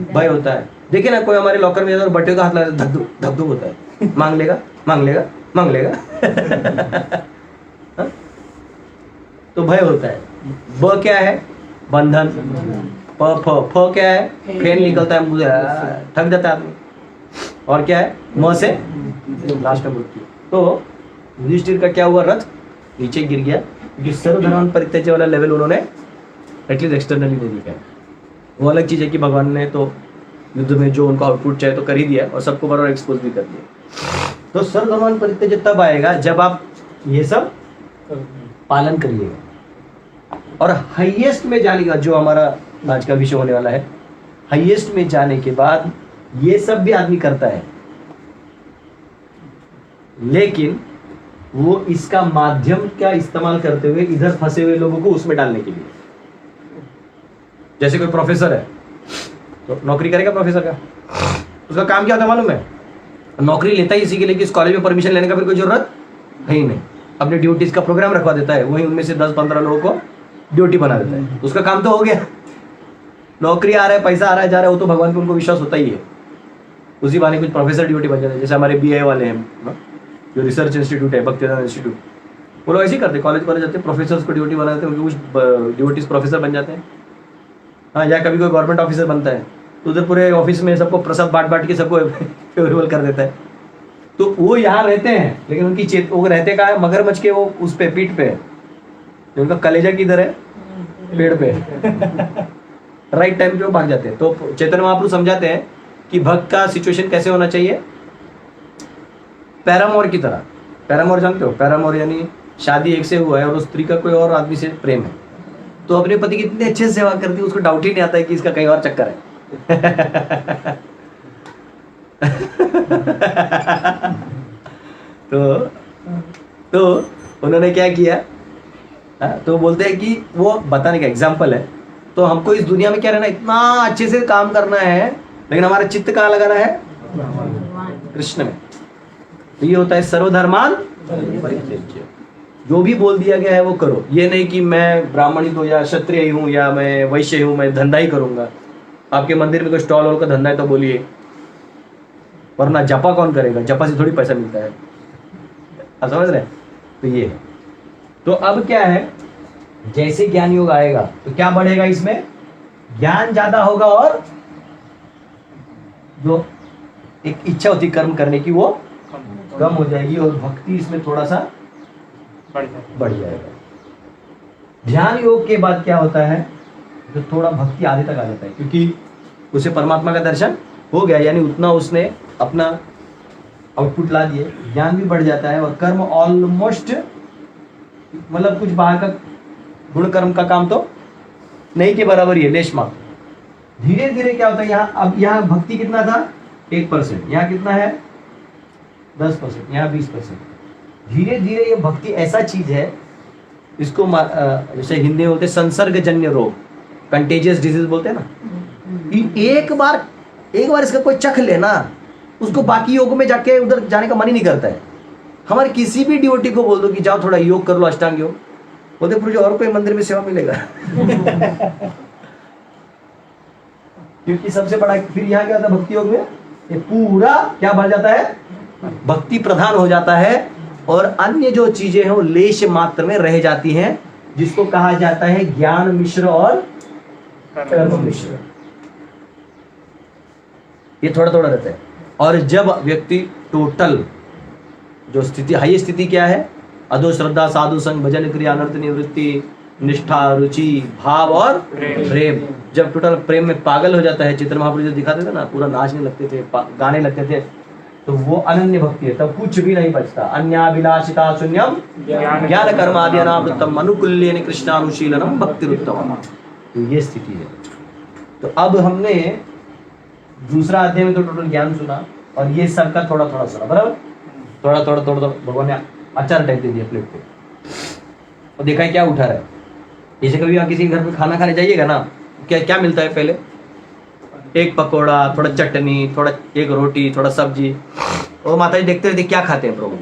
भय होता है। देखिए ना, कोई हमारे लॉकर में जाता है और बट्टे का हाथ लगा धक धक होता है, मांग लेगा मांग लेगा मांग लेगा। तो भय होता है। ब क्या है, बंधन। प फ क्या है, फेन निकलता है, मुझे थक जाता है आदमी। और क्या है, म से लास्ट में मृत्यु। तो युधिष्ठिर का क्या हुआ, रथ नीचे गिर गया क्योंकि सर्वधर्म परित्यज्य वाला लेवल उन्होंने एटलीस्ट एक्सटर्नली नहीं दिखाया। वो अलग चीज है कि भगवान ने तो युद्ध में जो उनको आउटपुट चाहिए तो कर ही दिया और सबको बराबर एक्सपोज भी कर दिया। तो सर्वधर्म परित्यज्य तब आएगा जब आप ये सब पालन करिएगा। और हाईएस्ट में जाने का, जो हमारा आज का विषय होने वाला है, हाईएस्ट में जाने के बाद ये सब भी आदमी करता है, लेकिन वो इसका माध्यम क्या इस्तेमाल करते हुए इधर फंसे हुए लोगों को उसमें डालने के लिए। जैसे कोई प्रोफेसर है तो नौकरी करेगा प्रोफेसर का, उसका काम क्या होता है मालूम है, नौकरी लेता ही इसी के लिए कि इस कॉलेज में परमिशन लेने का फिर कोई जरूरत है ही नहीं, अपने ड्यूटीज का प्रोग्राम रखवा देता है, वही उनमें से 10-15 लोगों को ड्यूटी बना देता है, उसका काम तो हो गया। नौकरी आ रहा है, पैसा आ रहा है, जा रहा है, वो तो भगवान को उनको विश्वास होता ही है, उसी बहाने कुछ प्रोफेसर ड्यूटी बन जाते हैं। जैसे हमारे BI वाले हैं, जो रिसर्च इंस्टीट्यूट है, भक्तिवेदांत इंस्टीट्यूट, वो लोग ऐसे ही करते, कॉलेज जाते हैं, प्रोफेसर्स को ड्यूटी बना देते हैं, उनके कुछ ड्यूटीज प्रोफेसर बन जाते हैं। हाँ, या कभी कोई गवर्नमेंट ऑफिसर बनता है तो उधर पूरे ऑफिस में सबको प्रसाद बांट के सबको फेवरेबल कर देता है। तो वो यहाँ रहते हैं, लेकिन उनकी वो रहते कहाँ है, मगरमच्छ के वो उस पे पीठ पे, जो उनका कलेजा किधर है, पेड़ पे। राइट टाइम पे वो भाग जाते हैं। तो चैतन्य महाप्रभु समझाते हैं कि भक्त का सिचुएशन कैसे होना चाहिए, पैरामोर की तरह। पैरामोर जानते हो, पैरामोर यानी शादी एक से हुआ है और उस स्त्री का कोई और आदमी से प्रेम है, तो अपने पति की इतने अच्छे से सेवा करती है, उसको डाउट ही नहीं आता है कि इसका कहीं और चक्कर है। तो उन्होंने क्या किया, तो बोलते हैं कि वो बताने का एग्जाम्पल है। तो हमको इस दुनिया में क्या रहना, इतना अच्छे से काम करना है, लेकिन हमारा चित्त कहाँ लगाना है, कृष्ण में। तो ये होता है सर्वधर्मान परित्यज्य। जो भी बोल दिया गया है वो करो। ये नहीं कि मैं ब्राह्मण ही हूँ या क्षत्रिय ही हूँ या मैं वैश्य हूँ, मैं धंधा ही करूंगा। आपके मंदिर में कोई स्टॉल वॉल का धंधा है तो बोलिए, वरना जपा कौन करेगा, जपा से थोड़ी पैसा मिलता है। आप समझ रहे हैं? तो ये है। तो अब क्या है, जैसे ज्ञान योग आएगा तो क्या बढ़ेगा, इसमें ज्ञान ज्यादा होगा और जो एक इच्छा होती कर्म करने की वो कम हो जाएगी और भक्ति इसमें थोड़ा सा बढ़ जाएगा। ध्यान योग के बाद क्या होता है, जो थोड़ा भक्ति आधे तक आ जाता है, क्योंकि उसे परमात्मा का दर्शन हो गया, यानी उतना उसने अपना आउटपुट ला दिए, ज्ञान भी बढ़ जाता है और कर्म ऑलमोस्ट मतलब कुछ बाहर का गुण कर्म का काम तो नहीं के बराबर ही है, लेश मात्र। धीरे धीरे क्या होता है, यहाँ अब यहाँ भक्ति कितना था 1%, यहाँ कितना है 10%, यहाँ 20%। धीरे धीरे ये भक्ति ऐसा चीज है, इसको जैसे हिंदी में बोलते हैं संसर्गजन्य रोग, कंटेजियस डिजीज बोलते हैं ना, कि एक बार इसका कोई चख लेना, उसको बाकी योग में जाके उधर जाने का मन ही नहीं करता है। हमारे किसी भी डिवोटी को बोल दो कि जाओ थोड़ा योग कर लो, अष्टांग योग, बोलते प्रभु जी और कोई मंदिर में सेवा मिलेगा। क्योंकि सबसे बड़ा फिर यहाँ क्या होता है भक्ति योग में, ये पूरा क्या बन जाता है, भक्ति प्रधान हो जाता है और अन्य जो चीजें हैं वो लेश मात्र में रह जाती हैं, जिसको कहा जाता है ज्ञान मिश्र और कर्म मिश्र। ये थोड़ा थोड़ा रहता है। और जब व्यक्ति टोटल जो स्थिति, हाई स्थिति क्या है, अधो श्रद्धा साधु संग भजन क्रिया अनर्थ निवृत्ति निष्ठा रुचि भाव और प्रेम, जब टोटल प्रेम में पागल हो जाता है, चित्र महापुरुष दिखाते थे ना, पूरा नाचने लगते थे, गाने लगते थे, तो वो अनन्य भक्ति है, तब कुछ भी नहीं बचता। अन्याभिलाषिता शून्यम ज्ञान कर्मादि अनावृतम अनुकूल्येन कृष्णानुशीलनम भक्तिरुत्तमम्। तो ये स्थिति है। तो अब हमने दूसरा अध्याय में तो टोटल ज्ञान सुना और ये सबका थोड़ा थोड़ा सुना, बराबर, थोड़ा थोड़ा भगवान ने अचार टाइप दे दिया प्लेट पे और देखा है क्या उठा रहा है। जैसे कभी आप किसी घर में खाना खाने जाइएगा ना, क्या क्या मिलता है, पहले एक पकोड़ा, थोड़ा चटनी, थोड़ा एक रोटी, थोड़ा सब्जी, और माता जी देखते रहते क्या खाते हैं प्रभु।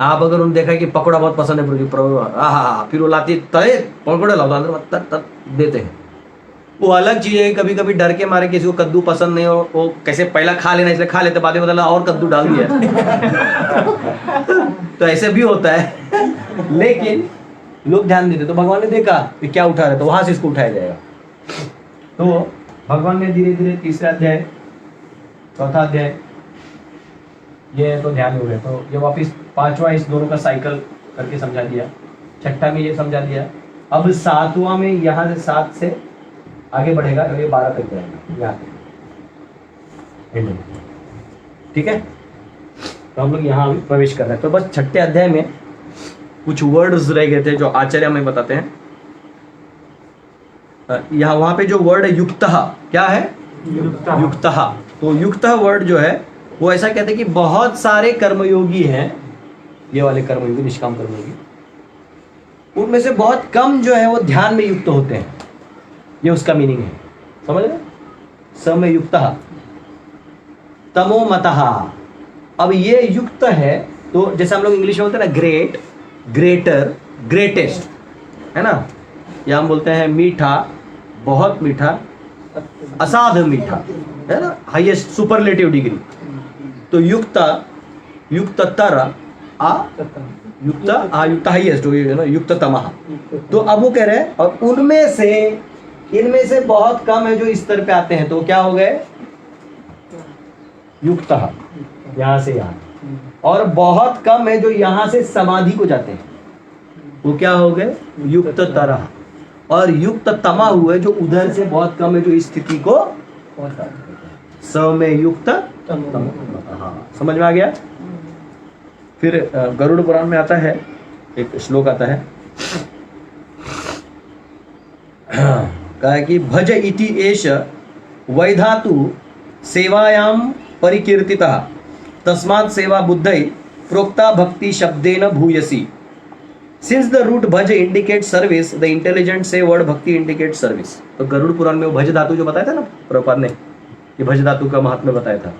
आप अगर उन्होंने देखा कि पकोड़ा बहुत पसंद है प्रभु, हाँ, फिर वो लाती तले पकोड़े लाओ अंदर तब देते हैं। वो अलग चीज है, कभी कभी डर के मारे किसी को कद्दू पसंद नहीं हो, वो कैसे पहला खा लेना इसलिए खा लेते, बाद में बदला और कद्दू डाल दिया। तो ऐसे भी होता है, लेकिन लोग ध्यान देते। तो भगवान ने देखा कि क्या उठा रहे, तो वहां से इसको उठाया जाएगा। तो भगवान ने धीरे धीरे तीसरा अध्याय, चौथा अध्याय, ये तो ध्यान हो गया, तो ये वापिस पांचवा इस दोनों का साइकिल करके समझा दिया, छठा में ये समझा दिया। अब सातवां में यहाँ से 7 से आगे बढ़ेगा, ये 12 तक जाएगा यहाँ पे, ठीक है। तो हम लोग यहाँ प्रवेश कर रहे हैं। तो बस छठे अध्याय में कुछ वर्ड्स रह गए थे जो आचार्य हमें बताते हैं। यहाँ वहां पे जो वर्ड है युक्तः, क्या है युक्तः, तो युक्तः वर्ड जो है वो ऐसा कहते हैं कि बहुत सारे कर्मयोगी हैं, ये वाले कर्मयोगी, निष्काम कर्मयोगी, उनमें से बहुत कम जो है वो ध्यान में युक्त होते हैं। ये उसका मीनिंग है, समझ रहे, समय युक्तः तमो मतः। अब ये युक्त है, तो जैसे हम लोग इंग्लिश में बोलते हैं ना, ग्रेट, ग्रेटर, ग्रेटेस्ट, है ना, या हम बोलते हैं मीठा, बहुत मीठा, असाध्य मीठा, है ना, हाईएस्ट सुपरलेटिव डिग्री। तो युक्त, युक्ततर, युक्त हाईएस्ट है ना, युक्ततमः। तो अब वो कह रहे हैं और इनमें से बहुत कम है जो इस स्तर पे आते हैं, तो क्या हो गए युक्तः, यहाँ से यहाँ, और बहुत कम है जो यहाँ से समाधि को जाते हैं, वो क्या हो गए युक्ततरः। और युक्ततमा हुए जो उधर से बहुत कम है जो इस स्थिति को स में युक्त, हाँ, समझ में आ गया। फिर गरुड़ पुराण में आता है, एक श्लोक आता है, कहा है कि भज इति एष वैधातु सेवायां परिकीर्तितः तस्मात् सेवा बुद्धै प्रोक्ता भक्ति शब्देन भूयसी। Since the root भज indicates service, the intelligent say word भक्ति indicates service। तो गरुड़ पुराण में वो भज धातु जो बताया था ना प्रभुपाद ने, कि भज धातु का महात्म्य बताया था,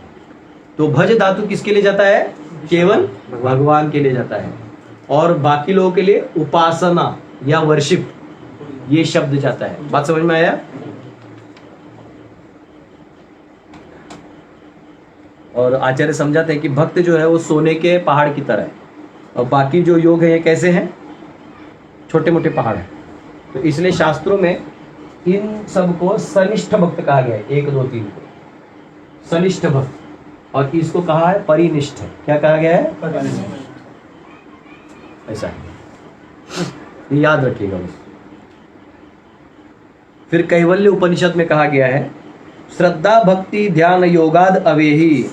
तो भज धातु किसके लिए जाता है, केवल भगवान के लिए जाता है, और बाकी लोगों के लिए उपासना या वर्शिप ये शब्द जाता है। बात समझ में आया। और आचार्य समझाते हैं कि भक्त जो है वो सोने के पहाड़ की तरह है, और बाकी जो योग है ये कैसे हैं, छोटे मोटे पहाड़ हैं। तो इसलिए शास्त्रों में इन सबको सनिष्ठ भक्त कहा गया है, 1 2 3 को। सनिष्ठ भक्त, और इसको कहा है परिनिष्ठ। क्या कहा गया है? ऐसा है, ये याद रखिएगा बस। फिर कैवल्य उपनिषद में कहा गया है श्रद्धा भक्ति ध्यान योगाद अवेही,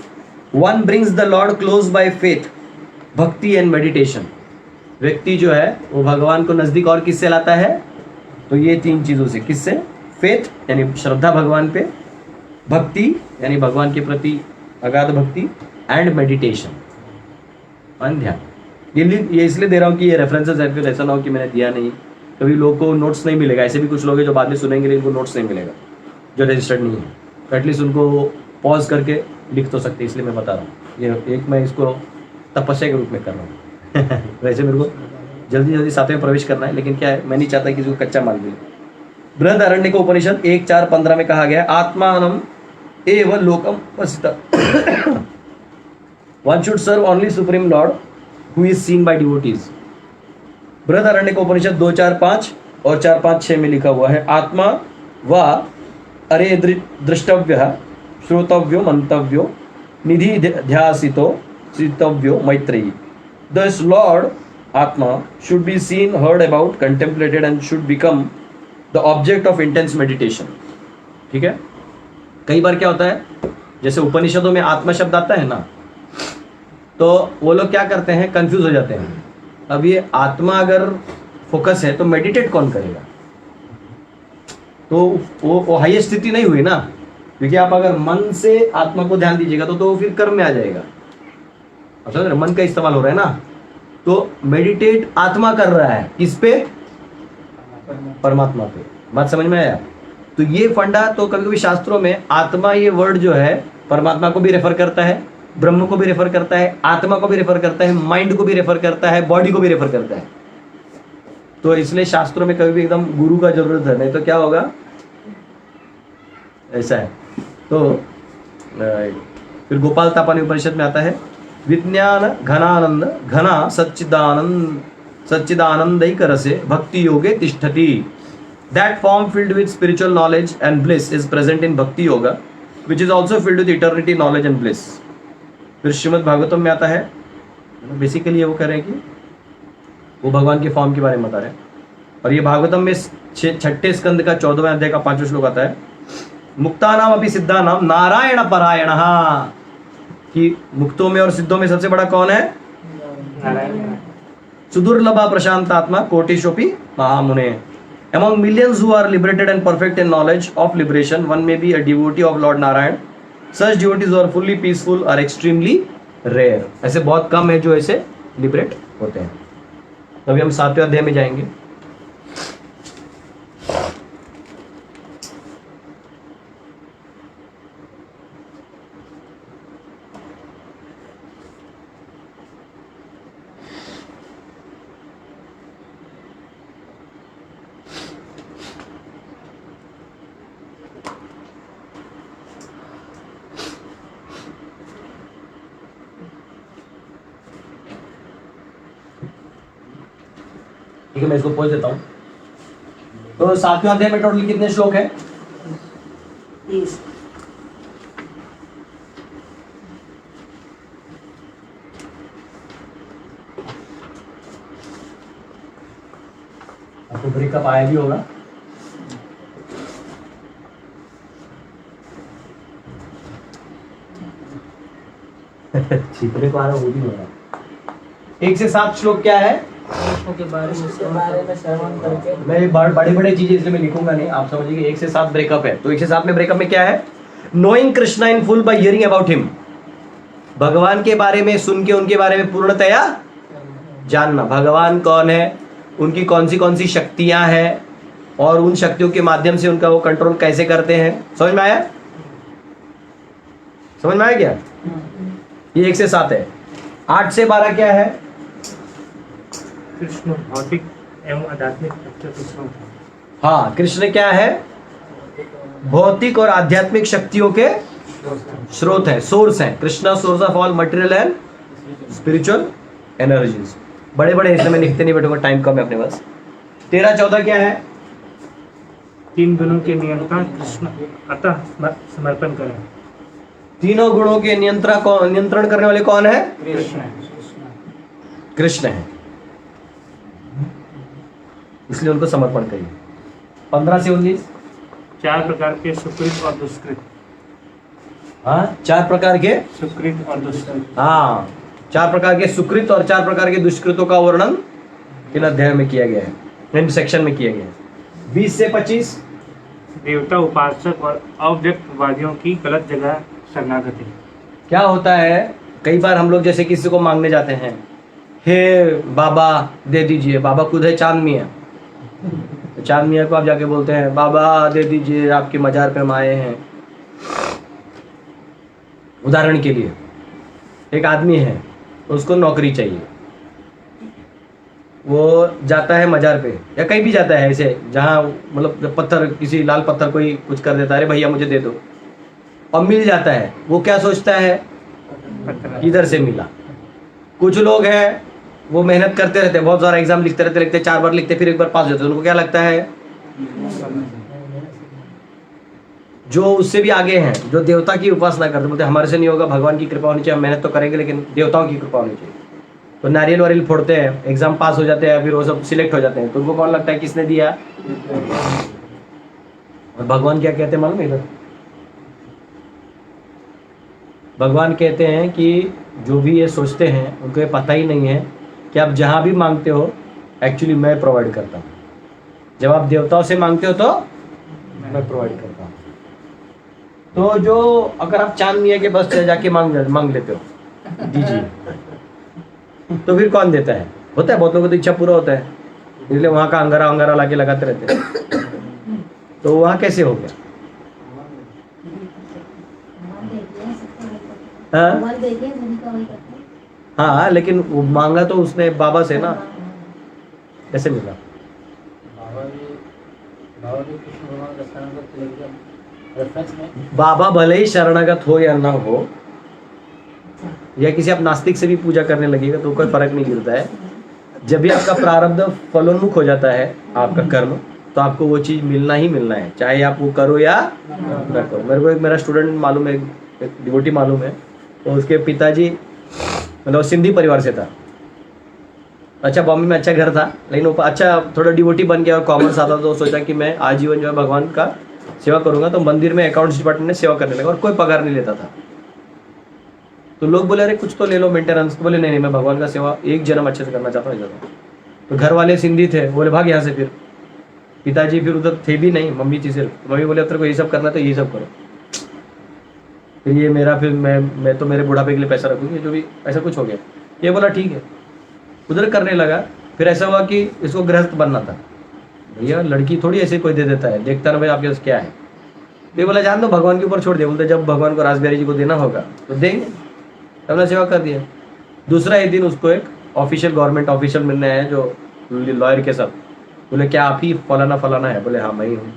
one brings the lord close by faith bhakti and meditation. व्यक्ति जो है वो भगवान को नजदीक और किससे लाता है? तो ये तीन चीजों से। किससे? फेथ यानी श्रद्धा भगवान पे, भक्ति यानी भगवान के प्रति अगाध भक्ति, एंड मेडिटेशन ध्यान। ये इसलिए दे रहा हूँ कि ये रेफरेंसेस है, फिर ऐसा ना हो कि मैंने दिया नहीं, कभी लोगों को नोट्स नहीं मिलेगा। ऐसे भी कुछ लोग हैं जो बाद में सुनेंगे लेकिन उनको नोट्स नहीं मिलेगा, जो रजिस्टर्ड नहीं है, तो एटलीस्ट उनको पॉज करके लिख तो सकते, इसलिए मैं बता रहा हूँ। ये एक मैं इसको तपस्या के रूप में कर रहा हूँ। वैसे मेरे को जल्दी जल्दी सातवें में प्रवेश करना है, लेकिन क्या है, मैं नहीं चाहता कि इसको कच्चा माल मिले। बृहदारण्यक उपनिषद 1:4-15 में कहा गया आत्मानम एव लोकम वसिता, one should serve only supreme lord who is seen by devotees. Brihadaranyaka Upanishad 2:4-5 और 4-5-6 में लिखा हुआ है आत्मा व अरे द्रष्टव्य श्रोतव्यो मंतव्यो निधि ध्यासितो चितव्यो Maitreyi. Thus Lord Atma should be seen, heard about, contemplated and should become the object of intense meditation। ठीक है। कई बार क्या होता है, जैसे उपनिषदों में आत्मा शब्द आता है ना, तो वो लोग क्या करते हैं, कंफ्यूज हो जाते हैं। अब ये आत्मा अगर फोकस है तो मेडिटेट कौन करेगा? तो वो हाईएस्ट स्थिति नहीं हुई ना, क्योंकि आप अगर मन से आत्मा को ध्यान दीजिएगा तो फिर कर्म में आ जाएगा। अब समझ रहे, मन का इस्तेमाल हो रहा है ना, तो मेडिटेट आत्मा कर रहा है किस पे? परमात्मा पे। बात समझ में आया? तो ये फंडा, तो कभी कभी शास्त्रों में आत्मा ये वर्ड जो है परमात्मा को भी रेफर करता है, ब्रह्म को भी रेफर करता है, आत्मा को भी रेफर करता है, माइंड को भी रेफर करता है, बॉडी को भी रेफर करता है। तो इसलिए शास्त्रों में कभी भी एकदम गुरु का जरूरत है, नहीं तो क्या होगा, ऐसा है। तो फिर गोपाल तापानी उपनिषद में आता है विज्ञान घनानंद घना सच्चिदानंदैक रसे भक्ति योगे तिष्ठति। That form filled with spiritual knowledge and bliss is present in bhakti yoga which is also filled with eternity knowledge and bliss. फिर श्रीमद् भागवतम में आता है, बेसिकली वो कह रहे हैं कि वो भगवान के फॉर्म के बारे में बता रहे हैं। और ये भागवतम में 6ठे स्कंद का 14वें अध्याय का 5वां श्लोक आता है मुक्तानाम अभी सिद्धानाम नारायण परायण, कि मुक्तों में और सिद्धों में सबसे बड़ा कौन है? सुदुर्लभा प्रशांतात्मा कोटिशोपि महामुने। Among millions who are liberated and perfect in knowledge of liberation, one may be a devotee of Lord Narayan. Such devotees who are fully peaceful are extremely rare. ऐसे बहुत कम है जो ऐसे लिबरेट होते हैं। अभी हम 7वें अध्याय में जाएंगे। ठीक है, मैं इसको पहुंच देता हूं। तो 7वें अध्याय में टोटल कितने श्लोक है? 30। आपको ब्रेकअप आया भी होगा। छिपने को आ रहा, वो भी हो रहा। 1 से 7 श्लोक क्या है? के बारे में श्रवण करके मैं बड़े बड़े चीजें इसलिए मैं लिखूंगा नहीं, आप समझिए 1 से 7 ब्रेकअप है। तो 1 से 7 में ब्रेकअप में क्या है? Knowing Krishna in full bye hearing about him, भगवान के बारे में सुन के उनके बारे में पूर्णतया जानना। भगवान कौन है, उनकी कौन सी शक्तियां हैं, और उन शक्तियों के माध्यम से उनका वो कंट्रोल कैसे करते हैं। समझ में आया? समझ में आया क्या? ये 1 से 7 है। 8 से 12 क्या है? कृष्ण भौतिक एवं आध्यात्मिक शक्तियों के स्रोत हैं। हाँ, कृष्ण क्या है? भौतिक और आध्यात्मिक शक्तियों के स्रोत है, सोर्स है। Krishna source of all material and spiritual energies. बड़े बड़े इसमें मैं लिखते नहीं बैठूंगा, टाइम कम है अपने पास। 13-14 क्या है? 3 गुणों के नियंत्रण कृष्ण अतः समर्पण करें। तीनों गुणों के नियंत्रण करने वाले कौन है? कृष्ण। कृष्ण है, इसलिए उनको समर्पण करिए। 15 से 19। 4 प्रकार के सुकृत और दुष्कृत। हाँ, 4 प्रकार के, सुकृत और दुष्कृत। हाँ 4 प्रकार के सुकृत और 4 प्रकार के दुष्कृतों का वर्णन इन अध्याय में किया गया है, इन सेक्शन में किया गया है। 20 से 25। देवता उपासक और अव्यक्तवादियों की गलत जगह शरणागति। क्या होता है, कई बार हम लोग जैसे किसी को मांगने जाते हैं, हे बाबा दे दीजिए, बाबा खुद है चांद मियाँ, तो चांद मियाँ को आप जाके बोलते हैं बाबा दे दीजिए, आपके मजार पे हम आए हैं। उदाहरण के लिए एक आदमी है, उसको नौकरी चाहिए, वो जाता है मजार पे या कहीं भी जाता है ऐसे जहाँ मतलब जब पत्थर, किसी लाल पत्थर कोई कुछ कर देता है, अरे भैया मुझे दे दो, और मिल जाता है, वो क्या सोचता है इधर से मिला। कुछ लोग हैं वो मेहनत करते रहते हैं, बहुत सारा एग्जाम लिखते रहते 4 बार लिखते, फिर एक बार पास होते, उनको क्या लगता है जो उससे भी आगे हैं, जो देवता की उपासना करते, बोलते हमारे से नहीं होगा, भगवान की कृपा होनी चाहिए, हम मेहनत तो करेंगे लेकिन देवताओं की कृपा होनी चाहिए। तो नारियल वारियल फोड़ते हैं, एग्जाम पास हो जाते हैं, फिर वो सब सिलेक्ट हो जाते हैं, तो उनको कौन लगता है किसने दिया? और भगवान क्या कहते हैं मालूम है इधर? भगवान कहते हैं कि जो भी ये सोचते हैं उनको ये पता ही नहीं है कि आप जहाँ भी मांगते हो एक्चुअली मैं प्रोवाइड करता हूँ। जब आप देवताओं से मांगते हो तो मैं प्रोवाइड करता हूँ। तो जो अगर आप चांद मियाँ के बस जाके मांग लेते हो दीजिए, तो फिर कौन देता है? होता है बहुत लोगों को तो इच्छा पूरा होता है, इसलिए वहाँ का अंगारा लाके लगाते रहते हैं। तो वहाँ कैसे हो गया? हाँ, लेकिन वो मांगा तो उसने बाबा से ना, कैसे मिला? बाबा भले ही शरणागत हो या ना हो, या किसी आप नास्तिक से भी पूजा करने लगेगा तो कोई फर्क नहीं गिरता है। जब भी आपका प्रारब्ध फलोन्मुख हो जाता है, आपका कर्म, तो आपको वो चीज मिलना ही मिलना है, चाहे आप वो करो या ना करो। मेरे को एक मेरा स्टूडेंट मालूम है, एक डिवोटी मालूम है, तो उसके पिताजी मतलब सिंधी परिवार से था, अच्छा बॉम्बे में अच्छा घर था, लेकिन वो अच्छा थोड़ा डिवोटी बन गया और कॉमर्स आता, तो सोचा कि मैं आजीवन जो है भगवान का सेवा करूंगा, तो मंदिर में अकाउंट्स डिपार्टमेंट में सेवा करने लगा और कोई पगार नहीं लेता था। तो लोग बोले अरे कुछ तो ले लो मेंटेनेंस, तो बोले नहीं मैं भगवान का सेवा एक जन्म अच्छे से करना चाहता हूँ। तो घर वाले सिंधी थे, बोले भाग यहाँ से। फिर पिताजी फिर उधर थे भी नहीं, मम्मी थी सिर्फ। मम्मी बोले तेरे को ये सब करना तो यही सब करो। फिर ये मेरा फिर मैं तो मेरे बुढ़ापे के लिए पैसा रखूंगी, जो भी ऐसा कुछ हो गया। ये बोला ठीक है, उधर करने लगा। फिर ऐसा हुआ कि इसको गृहस्थ बनना था। भैया लड़की थोड़ी ऐसे कोई दे देता है, देखता ना भाई आपके पास क्या है। ये बोला जान दो भगवान के ऊपर छोड़ दिया। बोलते जब भगवान को रासबिहारी जी को देना होगा तो देंगे। हमने सेवा कर दिया। दूसरा ही दिन उसको एक ऑफिशियल गवर्नमेंट ऑफिशियल मिलने आया जो लॉयर के सब। बोले क्या आप ही फलाना फलाना है? बोले हाँ मैं ही हूँ।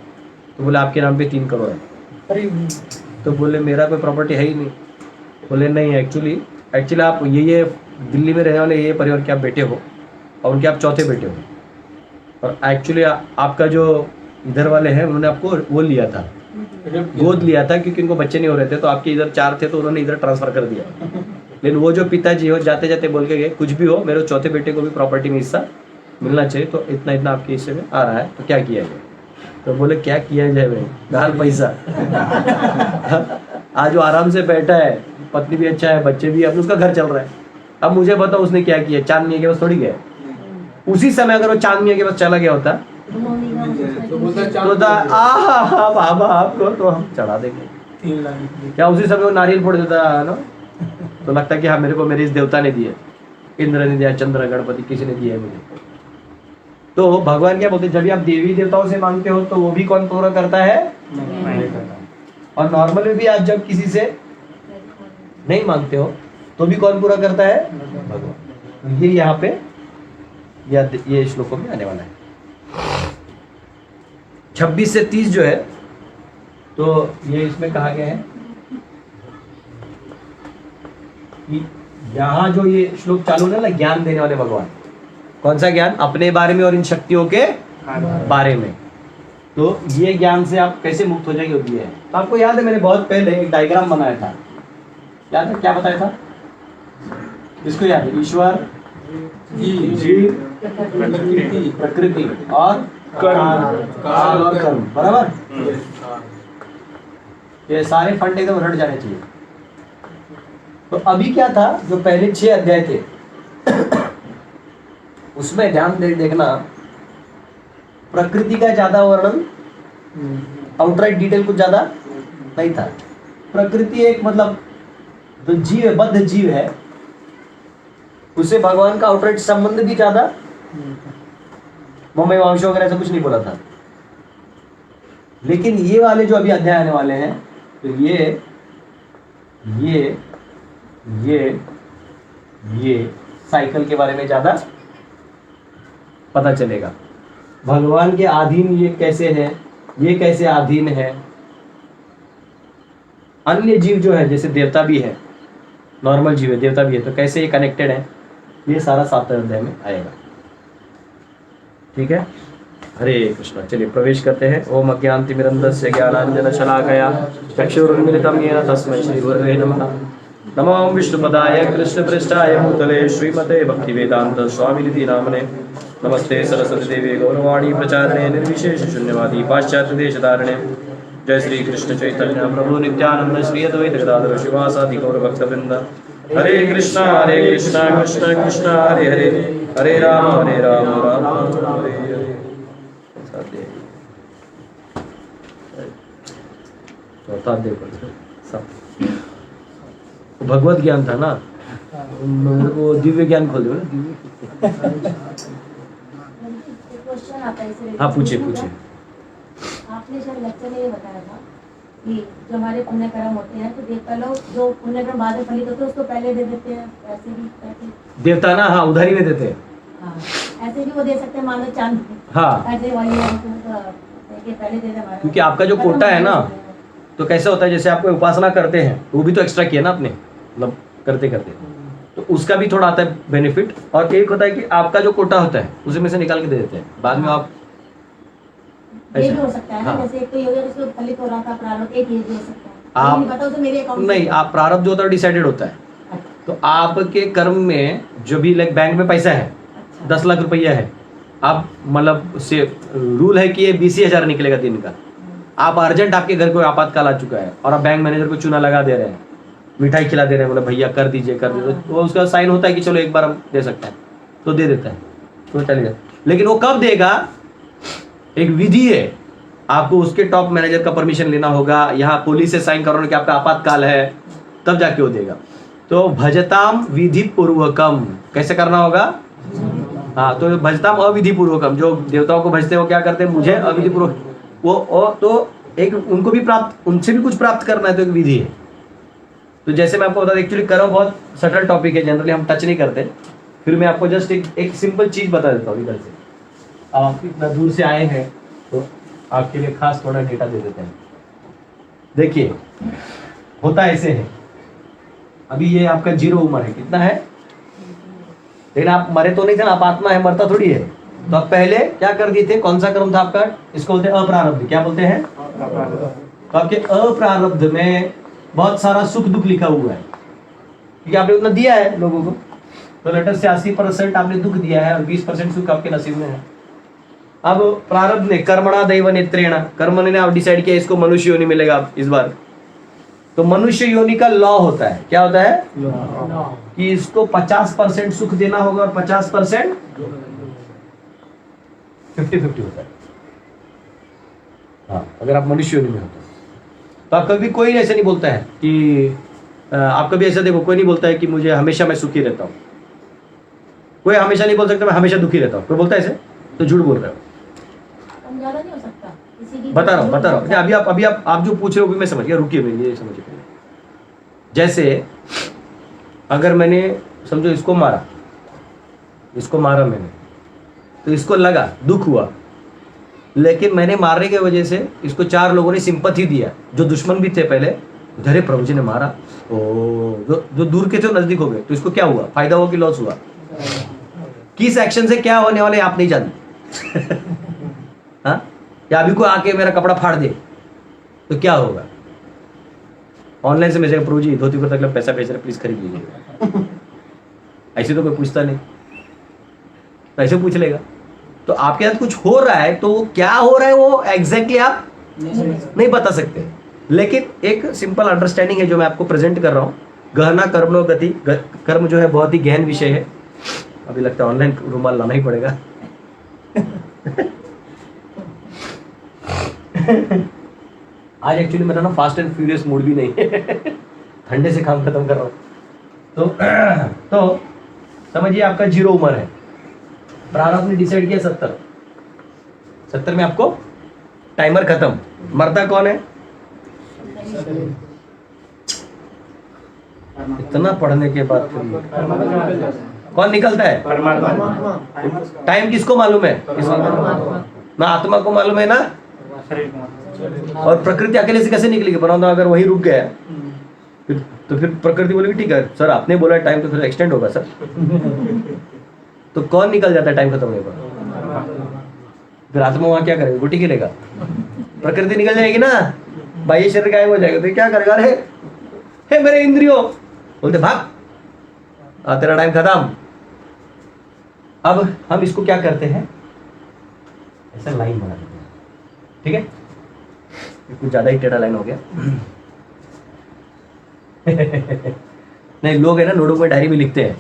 तो बोले आपके नाम पे 3 करोड़ है। अरे तो बोले मेरा कोई प्रॉपर्टी है ही नहीं। बोले नहीं एक्चुअली आप ये दिल्ली में रहने वाले ये परिवार के आप बेटे हो और उनके आप चौथे बेटे हो। और एक्चुअली आपका जो इधर वाले हैं उन्होंने आपको वो लिया था, गोद लिया था, क्योंकि उनको बच्चे नहीं हो रहे थे। तो आपके इधर 4 थे तो उन्होंने इधर ट्रांसफर कर दिया। लेकिन वो जो पिताजी हो जाते जाते बोल के गए कुछ भी हो मेरे चौथे बेटे को भी प्रॉपर्टी में हिस्सा मिलना चाहिए, तो इतना इतना आपके हिस्से में आ रहा है, तो क्या किया जाए? तो बोले क्या किया जाए भाई, गाल पैसा। आज वो आराम से बैठा है, पत्नी भी अच्छा है, बच्चे भी, अब उसका घर चल रहा है। अब मुझे बताओ उसने क्या किया? चांद मियाँ के पास थोड़ी गया। उसी समय अगर वो चांद मियाँ के पास चला गया होता तो बाबा आपको तो हम चढ़ा देंगे। क्या उसी समय वो नारियल फोड़ देता है ना? तो लगता कि हाँ मेरे को मेरे इस देवता ने दिए, इंद्र ने दिया, चंद्र गणपति किसी ने दिया है मुझे। तो भगवान क्या बोलते, जब भी आप देवी देवताओं से मांगते हो तो वो भी कौन पूरा करता है? नहीं करता। और नॉर्मली भी आप जब किसी से नहीं मांगते हो तो भी कौन पूरा करता है? भगवान। ये यहाँ पे ये श्लोकों में आने वाला है। 26 से 30 जो है तो ये इसमें कहा गया है कि यहाँ जो ये श्लोक चालू है ना, ज्ञान देने वाले भगवान। कौन सा ज्ञान? अपने बारे में और इन शक्तियों के बारे में। तो ये ज्ञान से आप कैसे मुक्त हो जाएंगे, होती है। तो आपको याद है मैंने बहुत पहले एक डायग्राम बनाया था क्या था, क्या बताया था? इसको याद है, ईश्वर, जीव, प्रकृति और काल और कर्म, बराबर। ये सारे फंड एकदम रट जाने चाहिए। तो अभी क्या था, जो पहले 6 अध्याय थे उसमें ध्यान देखना, प्रकृति का ज्यादा वर्णन, आउटराइट डिटेल कुछ ज्यादा नहीं था। प्रकृति एक मतलब जो जीव है, बद्ध जीव है, उससे भगवान का आउटराइट संबंध भी ज्यादा, मम्मी वंश वगैरह ऐसा कुछ नहीं बोला था। लेकिन ये वाले जो अभी अध्याय आने वाले हैं, तो ये साइकिल के बारे में ज्यादा पता चलेगा। भगवान के अधीन ये कैसे है, ये कैसे अधीन है, अन्य जीव जो है जैसे देवता भी है, नॉर्मल जीव है, देवता भी है, तो कैसे ये कनेक्टेड है, ये सारा 7 अध्याय में आएगा। ठीक है, हरे कृष्णा। चलिए प्रवेश करते हैं। ओम अज्ञानतिमिरन्धस्य ज्ञानांजन शलाकया चक्षुरुन्मीलितं येन तस्मै श्री गुरवे नमः। नमो विष्णुपदाय कृष्णपृष्ठाय भूतले श्रीमते भक्तिवेदांत स्वामिनिधि नामने। नमस्ते सरस्वती देवी गौरवाणी प्रचारणे निर्विशेष शून्यवादी पाश्चात्य देशधारणे। जय श्री कृष्ण चैतन्य प्रभु नित्यानंद श्री अद्वैत गदाधर शिवासादि गौर भक्तवृंद। हरे कृष्णा कृष्ण कृष्ण हरे हरे, हरे राम राम राम हरे हरे। चौथा देखो सब भगवत ज्ञान था ना, मेरे को दिव्य ज्ञान खोल दो ना। हाँ पूछिए पूछिए। आपने शायद लेक्चर में ये बताया था कि जो हमारे पुण्य कर्म होते हैं, तो देवता लोग जो पुण्य कर्म बाद में फलित होते हैं उसको पहले दे देते हैं, ऐसे भी ऐसे देवता ना, हाँ उधारी में देते हैं। हाँ, ऐसे भी वो दे सकते हैं, मान लो चांद, हाँ ऐसे वाली पहले दे दे हमारा, क्योंकि आपका जो कोटा है ना, तो कैसे होता है, जैसे आपको उपासना करते हैं वो भी तो एक्स्ट्रा किया ना आपने, मतलब करते करते, तो उसका भी थोड़ा आता है बेनिफिट। और एक होता है कि आपका जो कोटा होता है उसी में से निकाल के दे देते हैं, बाद में आप ये भी हो सकता है ना। हाँ। जैसे एक तो ये हो गया जिसको फलित हो रहा था प्रारब्ध, एक ये भी हो सकता है। आप नहीं पता, उसे मेरे अकाउंट नहीं, आप प्रारब्ध जो होता है डिसाइडेड होता है। तो आपके कर्म में जो भी लाइक बैंक में पैसा है, 10 लाख रुपया है, आप मतलब से रूल है कि ये 20,000 निकलेगा दिन का। आप अर्जेंट, आपके घर को आपातकाल आ चुका है और आप बैंक मैनेजर को चूना लगा दे रहे हैं, मिठाई खिला दे रहे हैं, बोले भैया कर दीजिए कर दीजिए, तो उसका साइन होता है कि चलो एक बार हम दे सकते हैं, तो दे देता है, तो चलिए। लेकिन वो कब देगा, एक विधि है, आपको उसके टॉप मैनेजर का परमिशन लेना होगा, यहाँ पुलिस से साइन कराना कि आपका आपातकाल है, तब जाके वो देगा। तो भजताम विधि पूर्वकम कैसे करना होगा? हाँ, तो भजताम अविधि पूर्वकम, जो देवताओं को भजते हो क्या करते हैं, मुझे अविधि पूर्वक, वो तो एक उनको भी प्राप्त, उनसे भी कुछ प्राप्त करना है, तो एक विधि है। तो जैसे मैं आपको बता दूं, एक्चुअली कर्म बहुत सटल टॉपिक है, जनरली हम टच नहीं करते। फिर मैं आपको जस्ट एक सिंपल चीज बता देता हूँ इधर से। आप इतना दूर से आए हैं तो आपके लिए खास थोड़ा डेटा दे देते हैं। देखिए होता ऐसे है, अभी ये आपका 0 उम्र है, कितना है, लेकिन आप मरे तो नहीं थे ना, आप आत्मा है, मरता थोड़ी है। तो आप पहले क्या कर दिए थे, कौन सा कर्म था आपका, इसको बोलते हैं अप्रारब्ध। क्या बोलते हैं? तो आपके अप्रारब्ध में बहुत सारा सुख दुख लिखा हुआ है, क्योंकि आपने उतना दिया है लोगों को। तो लेटर से 80% आपने दुख दिया है और 20% सुख आपके नसीब में है। अब प्रारब्ध ने कर्मणा दैव नेत्रेण, कर्म ने आप डिसाइड किया इसको मनुष्य योनि मिलेगा इस बार, तो मनुष्य योनि का लॉ होता है, क्या होता है कि इसको 50% सुख देना होगा और 50% 50-50 होता है। हाँ, अगर आप मनुष्य योनि में होते तो आप कभी, कोई ऐसे नहीं बोलता है कि आप कभी ऐसा देखो, कोई नहीं बोलता है कि मुझे हमेशा मैं सुखी रहता हूँ, कोई हमेशा नहीं बोल सकता मैं हमेशा दुखी रहता हूँ, कोई बोलता है ऐसे? तो झूठ बोल रहे हो। ज्यादा नहीं हो सकता, बता रहा हूँ। अभी आप जो पूछ रहे हो भी मैं समझ गया, रुकिए मेरी ये समझिए पहले। जैसे अगर मैंने समझो इसको मारा मैंने, तो इसको लगा, दुख हुआ, लेकिन मैंने मारने की वजह से इसको 4 लोगों ने सिंपैथी दिया, जो दुश्मन भी थे पहले, अरे प्रभु जी ने मारा, ओ जो दूर के थे वो नजदीक हो गए, तो इसको क्या हुआ, फायदा हुआ कि लॉस हुआ? किस एक्शन से क्या होने वाले आप नहीं जानते। हाँ, या अभी को आके मेरा कपड़ा फाड़ दे तो क्या होगा? ऑनलाइन से मैसेज, प्रभु जी धोती कुर्ता क्लब पैसा भेज रहे, प्लीज खरीद लीजिए। ऐसे तो कोई पूछता नहीं, तो ऐसे पूछ लेगा। तो आपके साथ कुछ हो रहा है, तो वो क्या हो रहा है वो एग्जैक्टली आप नहीं बता सकते, लेकिन एक सिंपल अंडरस्टैंडिंग है जो मैं आपको प्रेजेंट कर रहा हूँ। गहना कर्मणो गति, कर्म जो है बहुत ही गहन विषय है। अभी लगता है ऑनलाइन रुमाल लाना ही पड़ेगा। आज एक्चुअली मेरा ना फास्ट एंड फ्यूरियस मूड भी नहीं है। ठंडे से काम खत्म कर रहा हूँ। तो समझिए आपका 0 उम्र है, प्रारब्ध ने डिसाइड किया 70 में आपको टाइमर खत्म। मरता कौन है? इतना पढ़ने के बाद कौन निकलता है? टाइम किसको मालूम है? ना आत्मा को मालूम है ना। और प्रकृति अकेले से कैसे निकलेगी? परंतु अगर वही रुक गया तो फिर प्रकृति बोलेगी ठीक है सर आपने बोला टाइम, तो फिर एक्सटेंड होगा सर। तो कौन निकल जाता है टाइम खत्म होने पर? फिर आत्मा वहां क्या करेगा? गुटी गिरेगा। प्रकृति निकल जाएगी ना, बाह्य शरीर गायब हो जाएगा, तो क्या करेगा? अरे हे मेरे इंद्रियों, बोलते भाग, तेरा टाइम खत्म। अब हम इसको क्या करते हैं, ऐसा लाइन बना देते हैं, ठीक है? कुछ ज्यादा ही टेढ़ा लाइन हो गया। नहीं, लोग है ना नोटबुक में डायरी में लिखते हैं,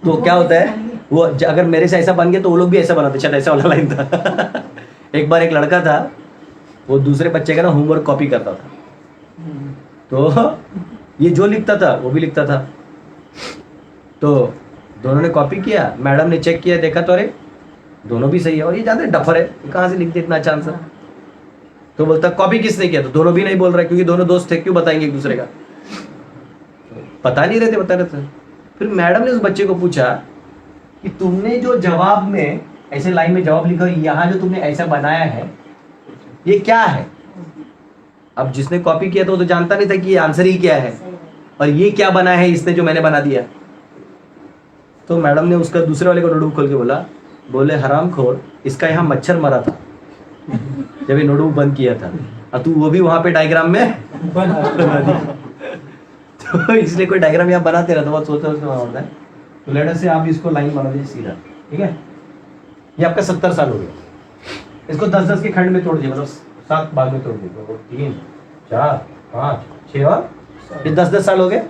तो क्या होता है वो अगर मेरे से ऐसा बन गया तो वो लोग भी ऐसा बनाते, शायद ऐसा वाला लाइन था। एक बार एक लड़का था, वो दूसरे बच्चे का ना होमवर्क कॉपी करता था, तो ये जो लिखता था वो भी लिखता था। तो दोनों ने कॉपी किया, मैडम ने चेक किया, देखा तो अरे दोनों भी सही है, और ये जानते डफर है, कहाँ से लिख दिया इतना अच्छा आंसर। तो बोलता कॉपी किसने किया? तो दोनों भी नहीं बोल रहे, क्योंकि दोनों दोस्त थे, क्यों बताएंगे एक दूसरे का? बता नहीं रहे थे, बता रहे थे। फिर मैडम ने उस बच्चे को पूछा कि तुमने जो जवाब में ऐसे लाइन में जवाब लिखा, यहाँ जो तुमने ऐसा बनाया है ये क्या है? अब जिसने कॉपी किया था वो तो जानता नहीं था कि ये आंसर ही क्या है, और ये क्या बना है इसने जो मैंने बना दिया। तो मैडम ने उसका दूसरे वाले को नोटबुक खोल के बोले हरामखोर, इसका यहाँ मच्छर मरा था जब ये नोटबुक बंद किया था, और तू वो भी वहां पे डायग्राम में बना दी। तो इसलिए कोई डायग्राम यहाँ बनाते रहता, बहुत सोचता होता है। तो लेटर से आप इसको लाइन बना दीजिए सीधा, ठीक है? ये आपका 70 साल हो गया। इसको 10-10 के खंड में तोड़ दीजिए, मतलब 7 भाग में तोड़ दीजिए, 3, 4, 5, 6 और ये 10-10 साल हो गए,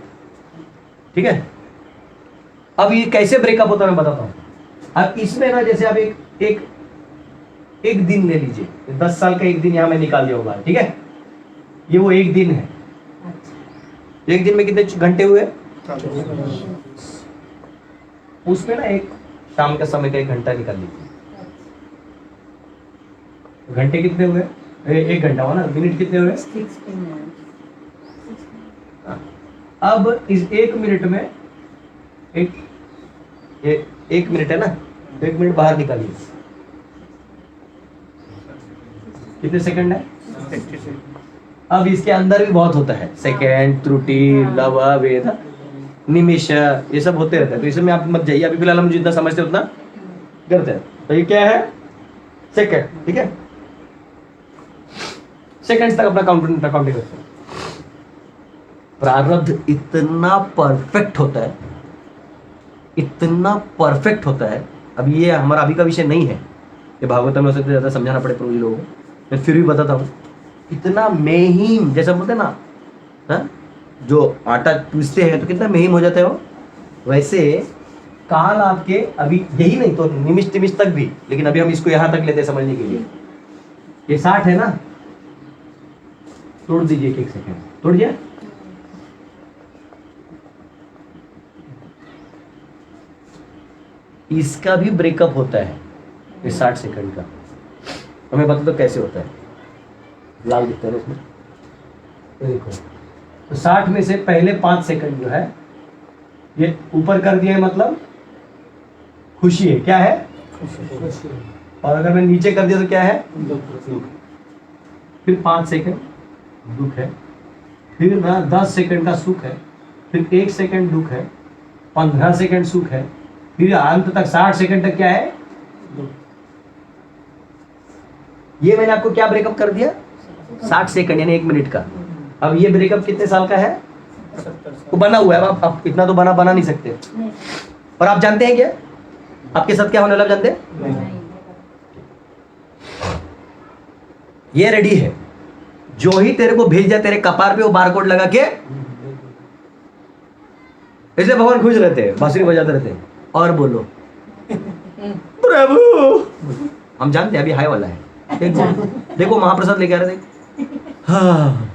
ठीक है? अब ये कैसे ब्रेकअप होता है मैं बताता हूँ। अब इसमें ना जैसे आप एक दिन ले लीजिए, 10 साल का एक दिन यहाँ मैं निकाल दिया होगा, ठीक है? ये वो एक दिन है। एक दिन में कितने घंटे हुए? उसमें ना एक शाम का समय का 1 घंटा निकाल लीजिए। घंटे कितने हुए? 1 घंटा हुआ ना। मिनट कितने हुए? 60 मिनट। अब इस 1 मिनट में एक मिनट है ना, 1 मिनट बाहर निकालिए, कितने सेकंड है? अब इसके अंदर भी बहुत होता है, सेकंड, त्रुटि, लव, वेद, निमिष, ये सब होते रहते हैं। तो इसमें आप मत जाइए, अभी फिलहाल हम जितना समझते उतना करते हैं। तो ये क्या है? सेकंड, ठीक है? सेकंड्स तक अपना काउंटिंग करते हैं। प्रारब्ध इतना परफेक्ट होता है, इतना परफेक्ट होता है। अब ये हमारा अभी का विषय नहीं है, ये भागवतम में हो सकता है ज्यादा समझाना पड़े प्रभु जी लोगों को, मैं फिर भी बताता हूँ। इतना मेहीम, जैसा बोलते हैं ना, हा? जो आटा पीसते हैं तो कितना मेहीम हो जाता है वो, वैसे काल आपके अभी यही नहीं तो निमिष तिमिष तक भी, लेकिन अभी हम इसको यहां तक लेते हैं समझने के लिए। ये 60 है ना, तोड़ दीजिए 1 सेकंड, तोड़ दिया? इसका भी ब्रेकअप होता है, ये 60 सेकंड का। हमें बता दो कैसे होता है। लाल दिखता है उसमें, ये देखो। तो 60 में से पहले 5 सेकंड जो है ये ऊपर कर दिया है, मतलब खुशी है। क्या है? खुशी। और अगर मैं नीचे कर दिया तो क्या है? दुख। फिर 5 सेकंड दुख है, फिर ना 10 सेकंड का सुख है, फिर 1 सेकंड दुख है, 15 सेकंड सुख है, फिर अंत तक 60 सेकंड तक क्या है? ये मैंने आपको क्या ब्रेकअप कर दिया? 60 सेकंड यानी 1 मिनट का। अब ये ब्रेकअप कितने साल का है? वो बना हुआ है, आप इतना तो बना नहीं सकते। नहीं और आप जानते हैं क्या आपके साथ क्या होने वाला, आप जानते हैं? नहीं ये रेडी है, जो ही तेरे को भेज दिया तेरे कपार पे वो बारकोड लगा के, इसलिए भगवान खुश रहते हैं, बांसुरी बजाते रहते हैं और बोलो प्रभु। हम जानते हैं अभी हाई वाला है, देखो महाप्रसाद लेके आ रहे थे। हाँ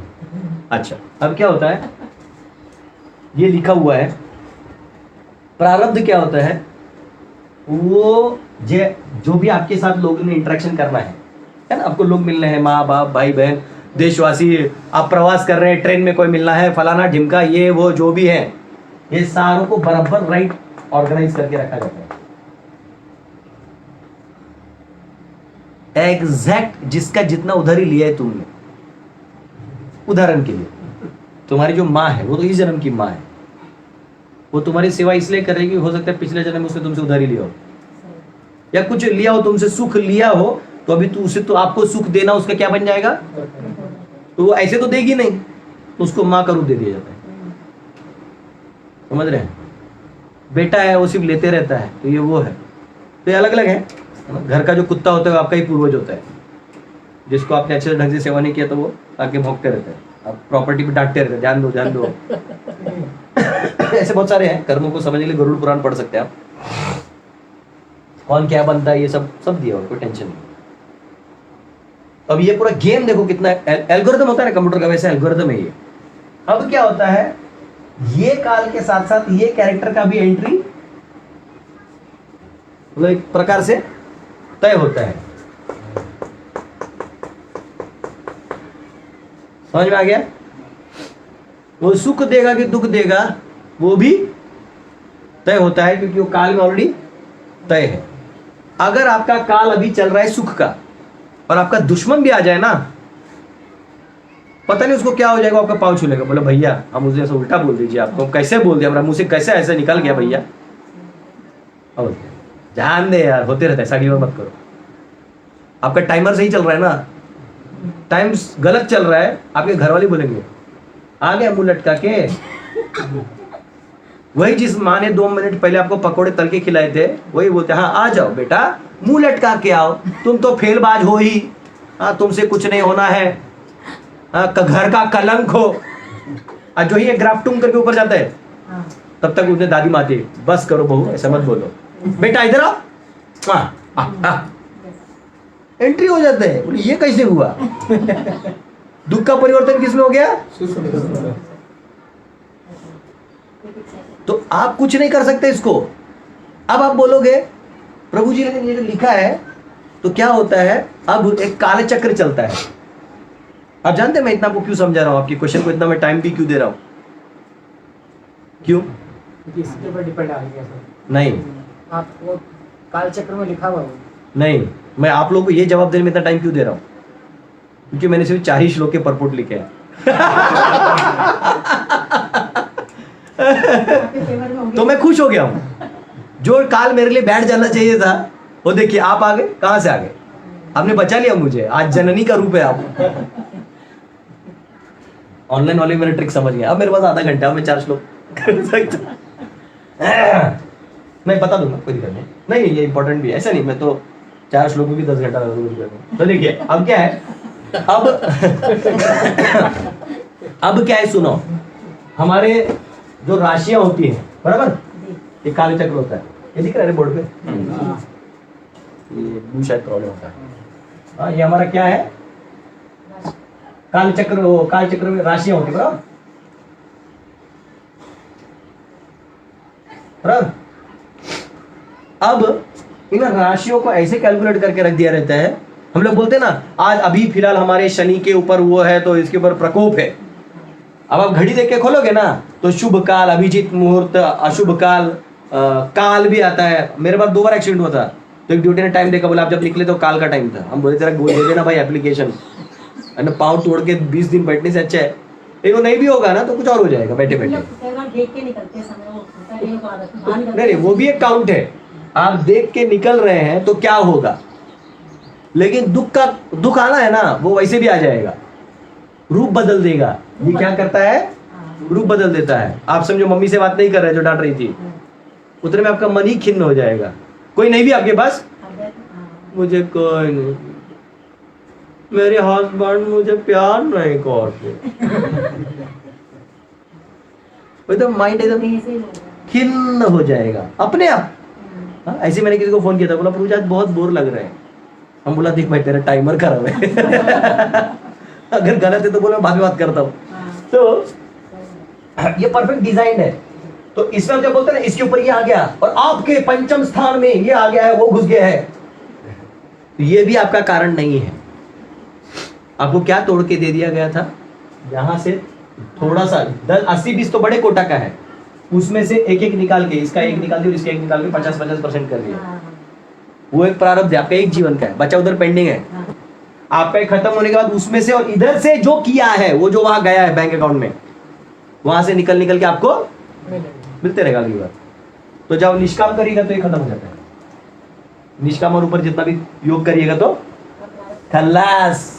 अच्छा, अब क्या होता है, ये लिखा हुआ है प्रारब्ध क्या होता है, वो जो भी आपके साथ लोगों ने इंटरेक्शन करना है ना, आपको लोग मिलने हैं, माँ बाप भाई बहन देशवासी, आप प्रवास कर रहे हैं, ट्रेन में कोई मिलना है, फलाना ढिमका, ये वो जो भी है, ये सारों को बराबर राइट ऑर्गेनाइज करके रखा जाता है, एग्जैक्ट जिसका जितना उधर ही लिया है तुमने। उदाहरण के लिए तुम्हारी जो माँ है वो तो इस जन्म की माँ है, वो तुम्हारी सेवा इसलिए करेगी, हो सकता है पिछले जन्म में उसने तुमसे उधार ही लिया हो, या कुछ लिया हो तुमसे, सुख लिया हो, तो अभी उसे तो आपको सुख देना उसका क्या बन जाएगा, तो वो ऐसे तो देगी नहीं, तो उसको माँ का रूप दे दिया जाता है। समझ रहे हैं? बेटा है वो सिर्फ लेते रहता है, तो ये वो है, तो ये अलग अलग है ना? घर का जो कुत्ता होता है वो आपका ही पूर्वज होता है, जिसको आपने अच्छे ढंग से सेवा नहीं किया तो वो आके भौंकते रहते हैं, आप प्रॉपर्टी पे डांटते रहते हैं, ध्यान दो ध्यान दो। ऐसे बहुत सारे हैं, कर्मों को समझने के लिए गरुड़ पुराण पढ़ सकते हैं आप, कौन क्या बनता है ये सब दिया हुआ, कोई टेंशन नहीं। अब ये पूरा गेम देखो कितना एल्गोरिथम होता है ना कंप्यूटर का, वैसे एल्गोरिथम है ये। अब क्या होता है, ये काल के साथ साथ ये कैरेक्टर का भी एंट्री मतलब एक प्रकार से तय होता है। समझ में आ गया? वो सुख देगा कि दुख देगा वो भी तय होता है, क्योंकि वो काल में ऑलरेडी तय है। अगर आपका काल अभी चल रहा है सुख का और आपका दुश्मन भी आ जाए ना, पता नहीं उसको क्या हो जाएगा, आपका पाँव छू लेगा, बोले भैया हम उसे ऐसा उल्टा बोल दीजिए, आपको कैसे बोल दिया, हमारा मुंह से कैसे ऐसे निकल गया भैया। और ध्यान दे यार, होते रहता है, साड़ी और मत करो। आपका टाइमर सही चल रहा है ना, टाइम गलत चल रहा है, आपके घर वाले बोलेंगे आ गया मुंह लटका के। वही जिस माँ ने 2 मिनट पहले आपको पकोड़े तल के खिलाए थे, वही बोलते हाँ आ जाओ बेटा मुंह लटका के आओ, तुम तो फेलबाज हो ही, हाँ तुमसे कुछ नहीं होना है, हाँ घर का कलंक हो। और जो ही ये ग्राफ्टूम करके ऊपर जाता है तब तक उसने दादी माती बस करो बहू ऐसा मत बोलो, बेटा इधर आओ, एंट्री हो जाता है। बोले ये कैसे हुआ? दुख का परिवर्तन किसमें हो गया? तो आप कुछ नहीं कर सकते इसको। अब आप बोलोगे प्रभु जी ने ये लिखा है, तो क्या होता है, अब एक काल चक्र चलता है। आप जानते हैं मैं इतना आपको क्यों समझा रहा हूं, आपकी क्वेश्चन को इतना मैं टाइम भी क्यों दे रहा हूं? क्यों? इसके ऊपर डिपेंड आ गया सर। नहीं आपको काल चक्र में लिखा हुआ है। नहीं, मैं आप लोगों को ये जवाब देने में इतना टाइम क्यों दे रहा हूं? क्योंकि मैंने सिर्फ 4 ही श्लोक के परपोर्ट लिखे हैं। आपके फेवर में होगी। तो मैं खुश हो गया हूं। जो काल मेरे लिए बैठ जाना चाहिए था वो देखिए आप आ गए। कहां से आ गए? आपने बचा लिया मुझे, आज जननी का रूप है आप। ऑनलाइन वाले मेरे ट्रिक समझ गए। अब मेरे पास आधा घंटा, मैं 4 श्लोक कर सकता। मैं बता दूंगा, कोई दिक्कत नहीं। नहीं ये इंपॉर्टेंट भी है, ऐसा नहीं मैं तो 4 श्लोक में भी 10 घंटा लगा दूंगा। तो देखिए अब क्या है, अब क्या है सुनो, हमारे जो राशियां होती हैं बराबर, ये काल चक्र होता है, ये दिख रहा है बोर्ड पे, ये ब्लू शायद प्रॉब्लम होता है। हाँ ये हमारा क्या है, काल चक्र। वो काल चक्र में राशियां होती है बराबर। अब इन राशियों को ऐसे कैलकुलेट करके रख दिया रहता है। हम लोग बोलते हैं ना आज अभी फिलहाल हमारे शनि के ऊपर वो है तो इसके ऊपर प्रकोप है। अब आप घड़ी देख के खोलोगे ना तो शुभ काल, अभिजीत मुहूर्त, अशुभ काल, काल भी आता है। मेरे पास 2 बार एक्सीडेंट हुआ था, तो एक ड्यूटी ने टाइम देखा, बोला आप जब निकले तो काल का टाइम था। हम बोले तेरा गोल दे देना भाई एप्लीकेशन, पाँव तोड़ के 20 दिन बैठने से अच्छा है। लेकिन वो नहीं भी होगा ना तो कुछ और हो जाएगा बैठे बैठे। देख के निकलते हैं समय, वो पहले ही तो आदत है, बाहर निकलते नहीं वो भी एक काउंट है। आप देख के निकल रहे हैं तो क्या होगा, लेकिन दुख आना है ना वो वैसे भी आ जाएगा, रूप बदल देगा। ये क्या करता है, रूप बदल देता है। आप समझो मम्मी से बात नहीं कर रहे जो डांट रही थी, उतने में आपका मन ही खिन्न हो जाएगा। कोई नहीं भी आपके पास, मुझे कोई नहीं, मेरे हस्बैंड मुझे प्यार नहीं करते, तो माइंड एकदम खिन्न हो जाएगा अपने आप। हाँ, ऐसे मैंने किसी को फोन किया था, बोला प्रभु आज बहुत बोर लग रहे हैं। हम बोला देख भाई तेरा टाइमर खराब है अगर गलत है तो बोला बाद में बात करता हूँ। तो ये परफेक्ट डिजाइन है। तो इसमें हम जब बोलते हैं ना इसके ऊपर ये आ गया और आपके पंचम स्थान में ये आ गया है, वो घुस गया है, तो ये भी आपका कारण नहीं है। आपको क्या तोड़ के दे दिया गया था, यहां से थोड़ा सा 80-20 तो बड़े कोटा का है, उसमें से एक एक निकाल के, इसका एक निकाल दिया, इसका एक निकाल के 50-50% कर दिया। वो एक प्रारब्ध है, आपका एक जीवन का है, बच्चा उधर पेंडिंग है। आपका एक खत्म होने के बाद उसमें से और इधर से जो किया है, वो जो वहां गया है बैंक अकाउंट में, वहां से निकल के आपको मिलते रहेगा अगली बार। तो जब निष्काम करिएगा तो ये खत्म हो जाता है। निष्काम और ऊपर जितना भी योग करिएगा तो खल्लास।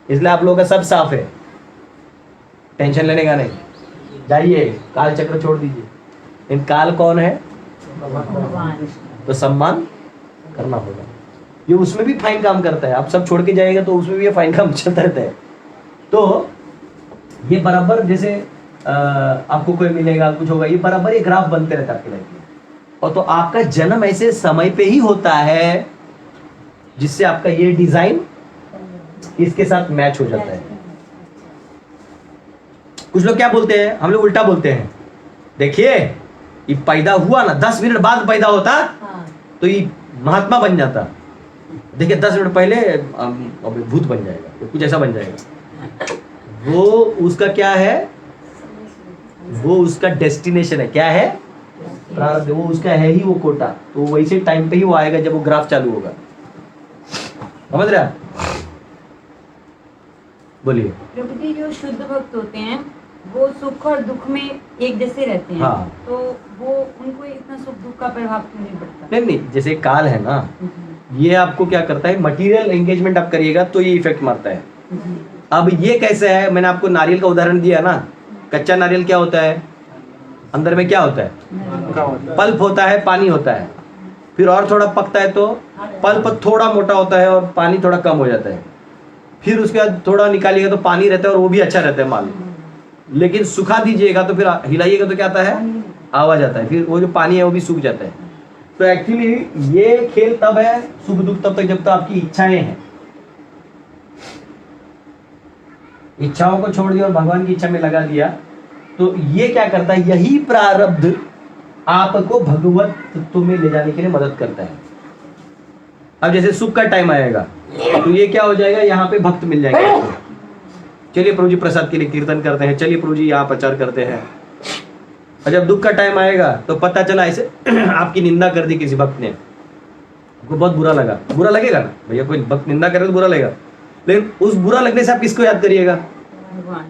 इसलिए आप लोगों का सब साफ है, टेंशन लेने का नहीं। जाइए काल चक्र छोड़ दीजिए। इन काल कौन है? तो सम्मान करना होगा। ये उसमें भी फाइन काम करता है। आप सब छोड़ के जाएगा तो उसमें भी ये फाइन काम चलता रहता है। तो ये बराबर जैसे आपको कोई मिलेगा, कुछ होगा, ये बराबर ये ग्राफ बनते रहता है आपकी लाइफ में। और तो आपका जन्म ऐसे समय पे ही होता है जिससे आपका ये डिजाइन इसके साथ मैच हो जाता है। कुछ लोग क्या बोलते हैं, हम लोग उल्टा बोलते हैं। देखिए ये पैदा हुआ ना, 10 मिनट बाद पैदा होता तो ये महात्मा बन जाता। देखिए 10 मिनट पहले अभी भूत बन जाएगा, कुछ ऐसा बन जाएगा। वो उसका क्या है, वो उसका डेस्टिनेशन है। क्या है? प्रारब्ध। वो उसका है ही वो कोटा। तो वैसे टाइम पे ही वो आएगा जब वो ग्राफ चालू होगा। समझ रहे आप? बोलिए। प्रभु जी, जो शुद्ध भक्त होते हैं वो सुख और दुख में एक जैसे रहते हैं। हाँ। तो वो उनको इतना सुख दुख का प्रभाव क्यों नहीं पड़ता? नहीं, जैसे काल है ना, ये आपको क्या करता है, मटेरियल एंगेजमेंट आप करिएगा तो ये इफेक्ट मारता है। अब ये कैसे है, मैंने आपको नारियल का उदाहरण दिया ना। कच्चा नारियल क्या होता है, अंदर में क्या होता है, पल्प होता है, पानी होता है। फिर और थोड़ा पकता है तो पल्प थोड़ा मोटा होता है और पानी थोड़ा कम हो जाता है। फिर उसके बाद थोड़ा निकालिएगा तो पानी रहता है और वो भी अच्छा रहता है माल। लेकिन सुखा दीजिएगा तो फिर हिलाइएगा तो क्या आता है, आवाज आता है। फिर वो जो पानी है वो भी सूख जाता है। तो एक्चुअली ये खेल तब है, सुख दुख तब तक जब तक आपकी इच्छाएं हैं। इच्छाओं को छोड़ दिया और भगवान की इच्छा में लगा दिया तो ये क्या करता है, यही प्रारब्ध आपको भगवत तत्व में ले जाने के लिए मदद करता है। अब जैसे सुख का टाइम आएगा तो ये क्या हो जाएगा, यहाँ पे भक्त मिल जाएंगे आपको। चलिए प्रभु जी प्रसाद के लिए कीर्तन करते हैं, चलिए प्रभु जी यहाँ प्रचार करते हैं। और जब दुख का टाइम आएगा तो पता चला ऐसे आपकी निंदा कर दी किसी भक्त ने, आपको बहुत बुरा लगा। बुरा लगेगा ना भैया, कोई भक्त निंदा करे तो बुरा लगेगा। लेकिन उस बुरा लगने से आप किसको याद करिएगा? भगवान।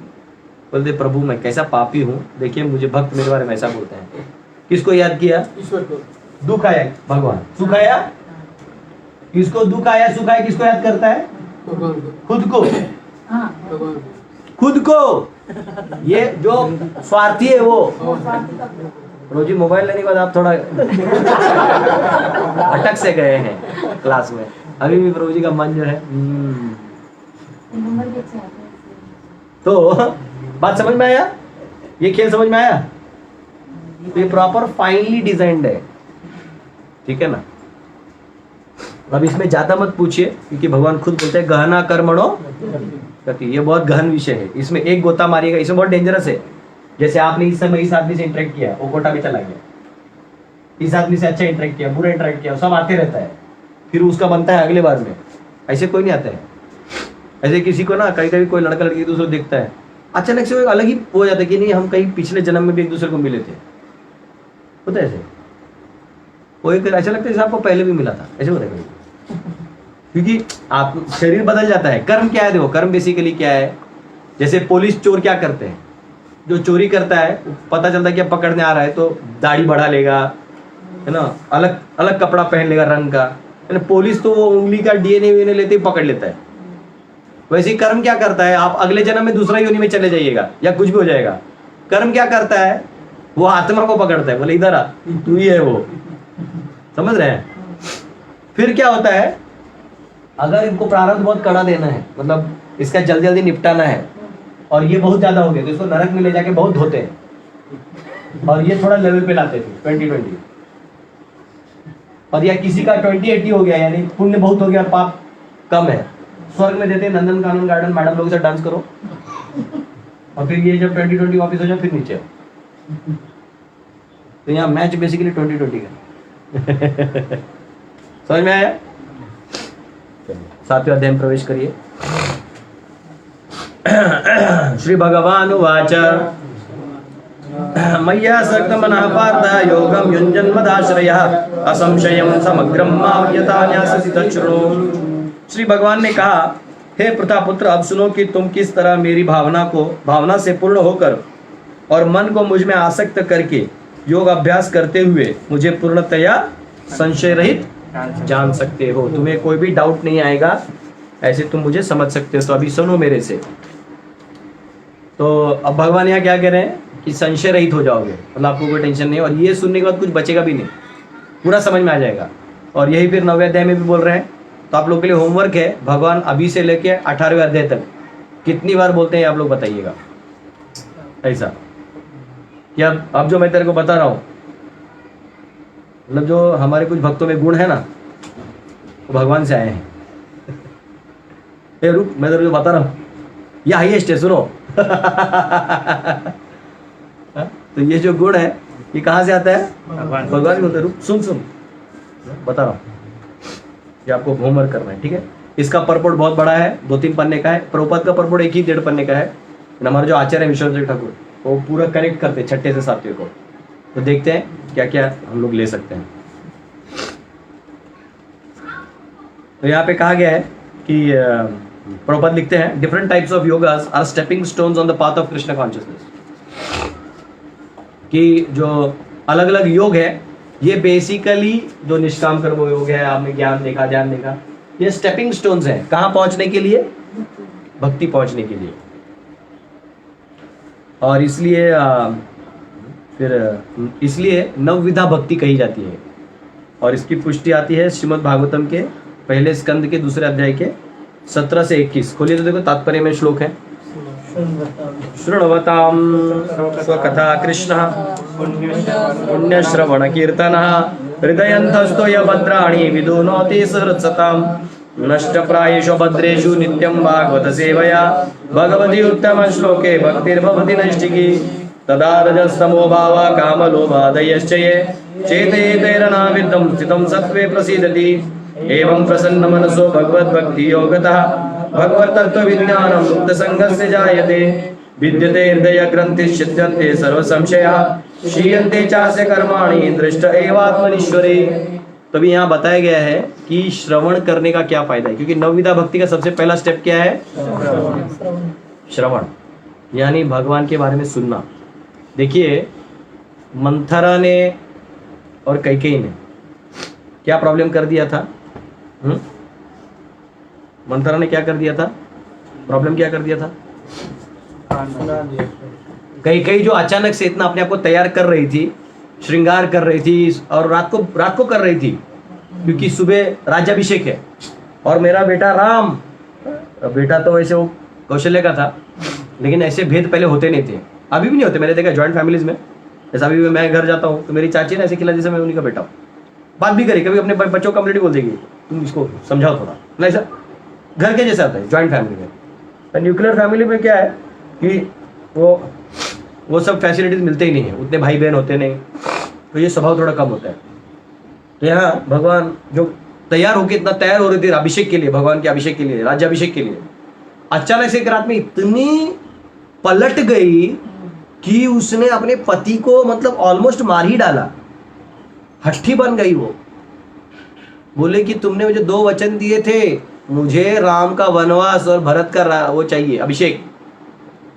बोलते प्रभु मैं कैसा पापी हूँ, देखिए मुझे भक्त मेरे बारे में ऐसा बोलते हैं। किसको याद किया? ईश्वर को। दुख आया भगवान, सुख आया किसको, दुख आया सुख आया किसको याद करता है? खुद को। खुद को। ये जो स्वार्थी है वो। रोजी मोबाइल लेने के बाद आप थोड़ा अटक से गए हैं क्लास में। अभी भी प्रभु जी का मन जो है तो बात समझ में आया? ये खेल समझ में आया? तो ये प्रॉपर फाइनली डिजाइंड है, ठीक है ना। अब इसमें ज्यादा मत पूछिए क्योंकि भगवान खुद बोलते हैं गहना कर्मणो गति। ये बहुत गहन विषय है, इसमें एक गोता मारिएगा, इसमें बहुत डेंजरस है। जैसे आपने इस समय इस आदमी से इंटरेक्ट किया, वो कोटा में चला गया। इस आदमी से अच्छा इंटरेक्ट किया, बुरा इंटरेक्ट किया, सब आते रहता है। फिर उसका बनता है अगले बार में। ऐसे कोई नहीं आता है। ऐसे किसी को ना कहीं कभी कोई लड़का लड़की एक दूसरे को देखता है, अचानक से अलग ही हो जाता है कि नहीं हम कहीं पिछले जन्म में भी एक दूसरे को मिले थे। होता है ऐसे, वो एक ऐसा लगता है जैसे आपको पहले भी मिला था, ऐसे होता है। क्योंकि आप शरीर बदल जाता है। कर्म क्या है, देखो कर्म बेसिकली क्या है। जैसे पुलिस चोर क्या करते हैं, जो चोरी करता है पता चलता है कि अब पकड़ने आ रहा है तो दाढ़ी बढ़ा लेगा, है ना, अलग अलग कपड़ा पहन लेगा रंग का। पुलिस तो वो उंगली का डीएनए वीएनए लेते ही पकड़ लेता है। वैसे ही कर्म क्या करता है, आप अगले जन्म में दूसरा योनि में चले जाइएगा या कुछ भी हो जाएगा। कर्म क्या करता है, वो आत्मा को पकड़ता है, बोले इधर आ, तू ही है वो, समझ रहे हैं। फिर क्या होता है, अगर इनको प्रारब्ध बहुत कड़ा देना है, मतलब इसका जल्दी जल्दी निपटाना है और ये बहुत ज्यादा हो गया तो इसको नरक में ले जाके बहुत धोते हैं और ये थोड़ा लेवल पे लाते थे 20-20, और या किसी का 20-80 हो गया, यानी पुण्य बहुत हो गया और पाप कम है, स्वर्ग में देते हैं नंदन कानन गार्डन, मैडम लोगों से डांस करो, और फिर ये जब 20-20 वापस हो जाए फिर नीचे। तो यहाँ मैच बेसिकली 20-20 का। समझ में आया? 7वें अध्याय में प्रवेश करिए। श्री भगवान उवाच मय्यासक्त मनः पार्थ योगम युञ्जन्मदाश्रयः असंशयं समग्रं मां यथा न्याससि तच्छृणु। श्री भगवान ने कहा, हे प्रतापुत्र, अब सुनो कि तुम किस तरह मेरी भावना से पूर्ण होकर और मन को मुझ में आसक्त करके योग अभ्यास करते हुए मुझे पूर्णतया संशय रहित जान सकते हो। तुम्हें कोई भी डाउट नहीं आएगा, ऐसे तुम मुझे समझ सकते हो। तो अभी सुनो मेरे से। तो अब भगवान यहाँ क्या कह रहे हैं कि संशय रहित हो जाओगे, मतलब आपको कोई टेंशन नहीं, और ये सुनने के बाद कुछ बचेगा भी नहीं, पूरा समझ में आ जाएगा। और यही फिर 9वें अध्याय में भी बोल रहे हैं। तो आप लोग के लिए होमवर्क है, भगवान अभी से लेके 18वें अध्याय तक कितनी बार बोलते हैं आप लोग बताइएगा। ऐसा कि अब जो मैं तेरे को बता रहा हूँ, मतलब जो हमारे कुछ भक्तों में गुण है ना, वो भगवान से आए हैं। ए रुक, मैं तेरे को बता रहा हूँ, ये हाईएस्ट है, सुनो। तो ये जो गुण है ये कहाँ से आता है? भगवान ही बोलते हैं। रुक, सुन बता रहा हूँ, ये आपको होमवर्क करना है, ठीक है। इसका परपोर्ट बहुत बड़ा है, 2-3 पन्ने का है। प्रभुपाद का परपोर्ट 1-1.5 पन्ने का है। हमारे जो आचार्य है विश्वनाथ ठाकुर, वो पूरा कनेक्ट करते हैं 6ठे से 7वें को। तो देखते हैं क्या क्या हम लोग ले सकते हैं। तो यहाँ पे कहा गया है कि प्रभुपाद लिखते हैं, different types of yogas are stepping stones on the path of Krishna consciousness. कि जो अलग अलग योग है, ये बेसिकली जो निष्काम कर्म योग है, आपने ज्ञान देखा, ध्यान देखा, ये स्टेपिंग स्टोन्स हैं। कहाँ पहुंचने के लिए? भक्ति पहुंचने के लिए। और इसलिए नवविधा भक्ति कही जाती है। और इसकी पुष्टि आती है श्रीमद् भागवतम के पहले स्कंद के 2 अध्याय के 17 से 21। खोलिए तो देखो, तात्पर्य में श्लोक है। शृण्वतां स्वकथा कृष्ण पुण्यश्रवण कीर्तन हृदयंतस्थो य भद्राणि विदुनोति सहृत्सतां नष्टप्रायेषु भद्रेषु नित्यं भागवत सेवया भगवती उत्तम श्लोके भक्तिर्भवति नैष्टिकी तदा रजस्तमो भावा कामलोभादयश्च ये चेतेतैरनाविद्धं स्थितं सत्त्वे प्रसीदति एवं प्रसन्न मनसो भगवद्भक्ति योगतः भगवत्तत्त्वविज्ञानं मुक्तसंगस्य जायते विद्यते हृदय ग्रंथिश्चिद्यन्ते सर्व संशयाः क्षीयन्ते चास्य कर्माणि दृष्ट एवात्मनीश्वरे। तो भी यहाँ बताया गया है कि श्रवण करने का क्या फायदा है, क्योंकि नवविधा भक्ति का सबसे पहला स्टेप क्या है? श्रवण, यानी भगवान के बारे में सुनना। देखिए, मंथरा ने और कैकेयी ने क्या प्रॉब्लम कर दिया था? मंथरा ने क्या कर दिया था? प्रॉब्लम क्या कर दिया था? कैकेयी जो अचानक से इतना अपने आप को तैयार कर रही थी, श्रृंगार कर रही थी, और रात को कर रही थी, क्योंकि सुबह राज्याभिषेक है और मेरा बेटा राम, बेटा तो वैसे वो कौशल्य का था, लेकिन ऐसे भेद पहले होते नहीं थे, अभी भी नहीं होते। मैंने देखा जॉइंट फैमिलीज में, जैसा अभी मैं घर जाता हूँ तो मेरी चाची ने ऐसे खिला जैसे मैं उन्हीं का बेटा हूँ, बात भी करी, कभी अपने बच्चों को कंप्लीट बोल देगी, तुम इसको समझाओ थोड़ा, ऐसा घर के जैसा आता है जॉइंट फैमिली में। न्यूक्लियर फैमिली में क्या है कि वो सब फैसिलिटीज मिलते ही नहीं है, उतने भाई बहन होते नहीं, तो ये स्वभाव थोड़ा कम होता है। तो यहाँ भगवान जो तैयार होके इतना तैयार हो रहे थे अभिषेक के लिए, भगवान के अभिषेक के लिए, राज्याभिषेक के लिए, अचानक से एक रात में इतनी पलट गई कि उसने अपने पति को मतलब ऑलमोस्ट मार ही डाला, हट्टी बन गई। वो बोले कि तुमने मुझे 2 वचन दिए थे, मुझे राम का वनवास और भरत का वो चाहिए, अभिषेक,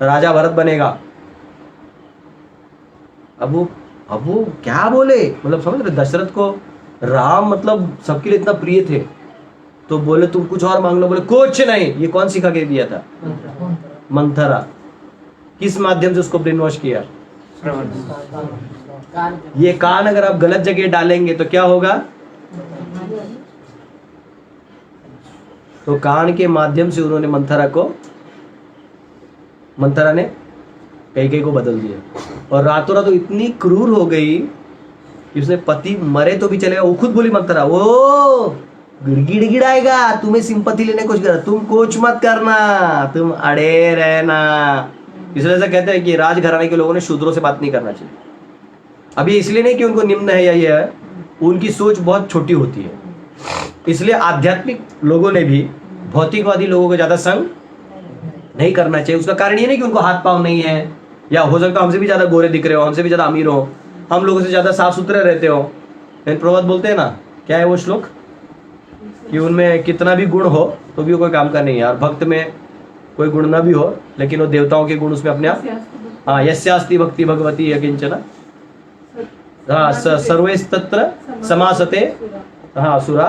राजा भरत बनेगा। अब वो क्या बोले, मतलब समझ रहे, दशरथ को राम मतलब सबके लिए इतना प्रिय थे, तो बोले तुम कुछ और मांग लो, बोले कुछ नहीं। ये कौन सिखा के दिया था? मंथरा। किस माध्यम से उसको ब्रेन वॉश किया? कान ये कान अगर आप गलत जगह डालेंगे तो क्या होगा? तो कान के माध्यम से उन्होंने मंथरा ने कैकेयी को बदल दिया। और रातों रात तो इतनी क्रूर हो गई कि उसने पति मरे तो भी चलेगा। वो खुद बोली मंथरा, वो गिड़गिड़ाएगा, तुम्हें सिंपैथी लेने कुछ कर, तुम कुछ मत करना, तुम अड़े रहना। इसलिए ऐसा कहते हैं कि राजघराने के लोगों ने शूद्रों से बात नहीं करना चाहिए। अभी इसलिए नहीं कि उनको निम्न है या ये है, उनकी सोच बहुत छोटी होती है। इसलिए आध्यात्मिक लोगों ने भी भौतिकवादी लोगों को ज्यादा संग नहीं करना चाहिए। उसका कारण ये नहीं कि उनको हाथ पांव नहीं है, या हो सकता है हमसे भी ज्यादा गोरे दिख रहे हो, हमसे भी ज्यादा अमीर हो, हम लोगों से ज्यादा साफ सुथरे रहते हो। लेकिन प्रभात बोलते हैं ना, क्या है वो श्लोक, कि उनमें कितना भी गुण हो तो भी वो कोई काम का नहीं है। और भक्त में कोई गुण ना भी हो लेकिन वो देवताओं के गुण उसमें अपने आप, हाँ, यस्यास्ति भक्ति भगवती यकिंचन, हाँ, सर्वेस्तत्र समासते, हाँ, असुरा,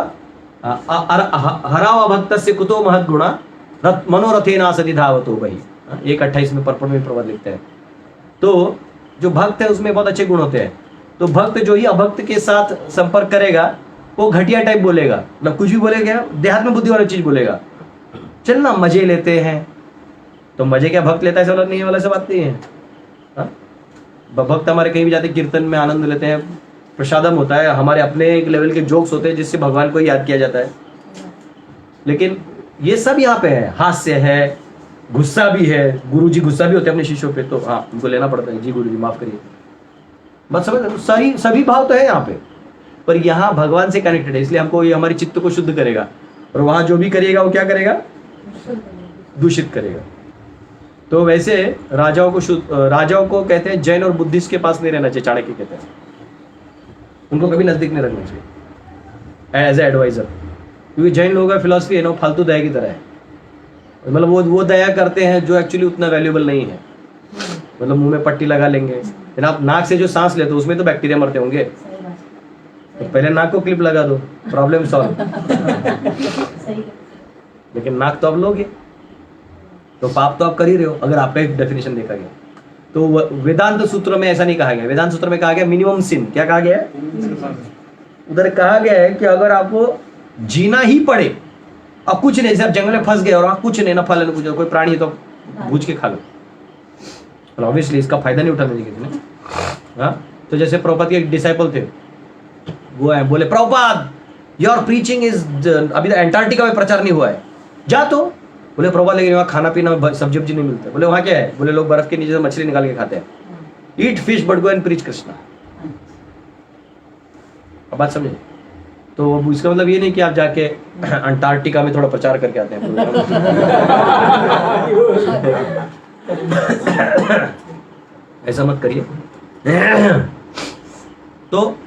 हराव भक्तस्य कुतो महत् गुणा मनोरथेना सति धावतो वही। 1:28 में पर्पण में प्रभात लिखते हैं। तो जो भक्त है उसमें बहुत अच्छे गुण होते हैं। तो भक्त जो ही अभक्त के साथ संपर्क करेगा वो घटिया टाइप बोलेगा, मतलब कुछ भी बोलेगा, देहात में बुद्धि वाली चीज बोलेगा। चलना मजे लेते हैं, तो मजे क्या भक्त लेता है ऐसा नहीं है, वाला से बात नहीं है। हाँ? भक्त हमारे कहीं भी जाते कीर्तन में आनंद लेते हैं, प्रसादम होता है, हमारे अपने एक लेवल के जोक्स होते हैं जिससे भगवान को याद किया जाता है। लेकिन ये सब यहाँ पे है, हास्य है, गुस्सा भी है। गुरुजी गुस्सा भी होते हैं अपने शिष्यों पे, तो हाँ, उनको लेना पड़ता है, जी गुरुजी माफ करिए, बस समझ, सभी भाव तो है यहाँ पे। पर यहाँ भगवान से कनेक्टेड है, इसलिए हमको ये हमारी चित्त को शुद्ध करेगा। और वहां जो भी करिएगा वो क्या करेगा? दूषित करेगा। तो वैसे राजाओं को कहते हैं जैन और बुद्धिस्ट के पास नहीं रहना चाहिए, चाणक्य कहते हैं। उनको कभी नजदीक नहीं रखना चाहिए एज ए एडवाइजर, क्योंकि जैन लोगों का फिलॉसफी है ना, फालतू दया की तरह है। मतलब वो दया करते हैं जो एक्चुअली उतना वैल्यूएबल नहीं है। मतलब मुंह में पट्टी लगा लेंगे, लेकिन आप नाक से जो सांस लेते हो उसमें तो बैक्टीरिया मरते होंगे, तो पहले नाक को क्लिप लगा दो, प्रॉब्लम सॉल्व। लेकिन नाक तो आप लोगे, तो पाप तो आप कर ही रहे हो, अगर आपका एक डेफिनेशन देखा गया। तो वेदांत सूत्र में ऐसा नहीं कहा गया। वेदांत सूत्र में कहा गया मिनिमम सिन। क्या कहा गया है? उधर कहा गया है कि अगर आपको जीना ही पड़े, अब कुछ नहीं, जब जंगल में फंस गए और कुछ नहीं, ना फल ना कुछ, कोई प्राणी है तो भूज के खा लो, ऑब्वियसली इसका फायदा नहीं उठाना चाहिए किसी ने। हाँ, तो जैसे प्रभुपाद के एक डिसाइपल थे, वो है, बोले प्रभुपाद योर प्रीचिंग इज, अभी तो अंटार्कटिका में प्रचार नहीं हुआ है, जा। तो बोले प्रभुपाद लेकिन वहाँ खाना पीना सब्जी वब्जी नहीं मिलता। बोले वहाँ क्या है? बोले लोग बर्फ के नीचे से मछली निकाल के खाते हैं। Eat fish but go and preach Krishna. अब बात समझे? तो इसका मतलब ये नहीं कि आप जाके अंटार्कटिका में थोड़ा प्रचार करके आते हैं। ऐसा मत करिए। तो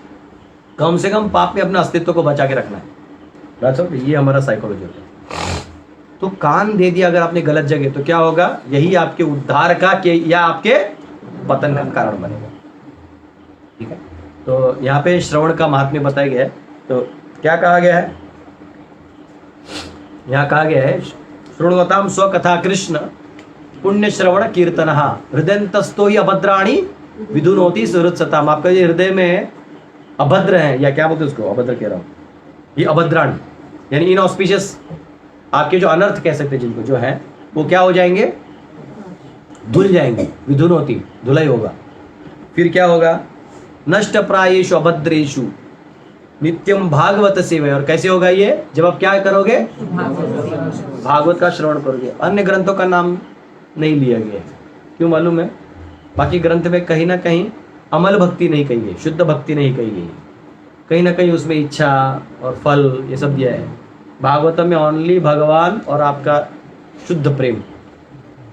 कम से कम पाप में अपने अस्तित्व को बचा के रखना है। ये हमारा साइकोलॉजी होता है। तो कान दे दिया अगर आपने गलत जगह, तो क्या होगा? यही आपके उद्धार का या आपके पतन का कारण बनेगा। ठीक है, तो यहाँ पे श्रवण का महात्म्य बताया गया है। तो क्या कहा गया है? यहाँ कहा गया है शृण्वताम स्वकथा कृष्ण पुण्य श्रवण कीर्तन हृदयंतस्तो ही अभद्राणी विधुनोति सुहृत्सताम। आपका ये हृदय में अभद्र है, या क्या बोलते हैं उसको, अभद्र कह रहा हूं, ये अभद्राणी यानी इनऑस्पिशियस, आपके जो अनर्थ कह सकते हैं जिनको, जो है वो क्या हो जाएंगे? धुल जाएंगे। विधुनोति, धुलाई होगा। फिर क्या होगा? नष्ट प्रायेषु अभद्रेषु नित्यम भागवत सेवा। और कैसे होगा ये? जब आप क्या करोगे? भागवत का श्रवण करोगे। अन्य ग्रंथों का नाम नहीं लिया गया है, क्यों मालूम है? बाकी ग्रंथ में कहीं ना कहीं अमल भक्ति नहीं कही गई, शुद्ध भक्ति नहीं कही गई, कहीं ना कहीं उसमें इच्छा और फल ये सब दिया है। भागवतम में ओनली भगवान और आपका शुद्ध प्रेम,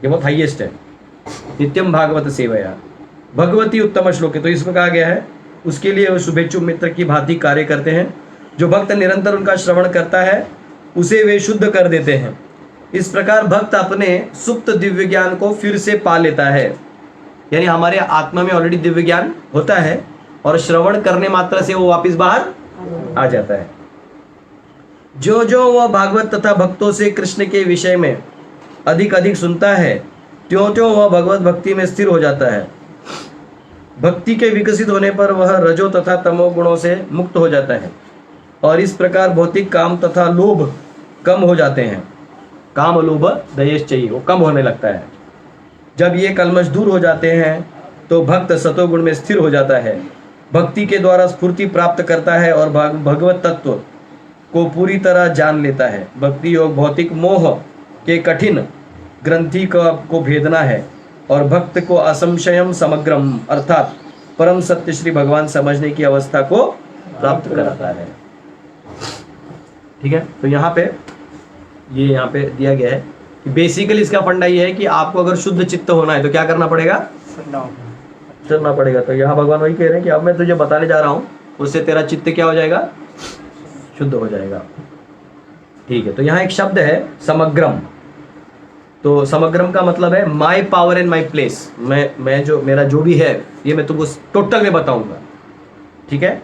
ये बहुत हाईएस्ट है। नित्यम भागवत सेवया भगवती उत्तम श्लोक है। तो इसमें कहा गया है उसके लिए वो शुभेच्छु मित्र की भांति कार्य करते हैं। जो भक्त निरंतर उनका श्रवण करता है उसे वे शुद्ध कर देते हैं। इस प्रकार भक्त अपने सुप्त दिव्य ज्ञान को फिर से पा लेता है। यानी हमारे आत्मा में ऑलरेडी दिव्य ज्ञान होता है और श्रवण करने मात्र से वो वापस बाहर आ जाता है। जो जो वह भागवत तथा भक्तों से कृष्ण के विषय में अधिक अधिक सुनता है, त्यों त्यों वह भगवत भक्ति में स्थिर हो जाता है। भक्ति के विकसित होने पर वह रजो तथा तमो गुणों से मुक्त हो जाता है और इस प्रकार भौतिक काम तथा लोभ कम हो जाते हैं। काम लोभ दयेश चाहिए, वो कम होने लगता है। जब ये कलमश दूर हो जाते हैं तो भक्त सतोगुण में स्थिर हो जाता है, भक्ति के द्वारा स्फूर्ति प्राप्त करता है और भगवत तत्व को पूरी तरह जान लेता है। भक्ति योग भौतिक मोह के कठिन ग्रंथि को भेदना है और भक्त को असंशयम समग्रम अर्थात परम सत्य श्री भगवान समझने की अवस्था को प्राप्त कराता है। ठीक है, तो यहाँ पे दिया गया है कि बेसिकली इसका फंडा ये है कि आपको अगर शुद्ध चित्त होना है तो क्या करना पड़ेगा, चलना पड़ेगा। तो यहाँ भगवान वही कह रहे हैं कि अब मैं तुझे बताने जा रहा हूँ, उससे तेरा चित्त क्या हो जाएगा, शुद्ध हो जाएगा। ठीक है, तो यहाँ एक शब्द है समग्रम। तो समग्रम का मतलब है माई पावर एंड माई प्लेस। मैं जो मेरा जो भी है ये मैं तुमको टोटल में बताऊंगा। ठीक है,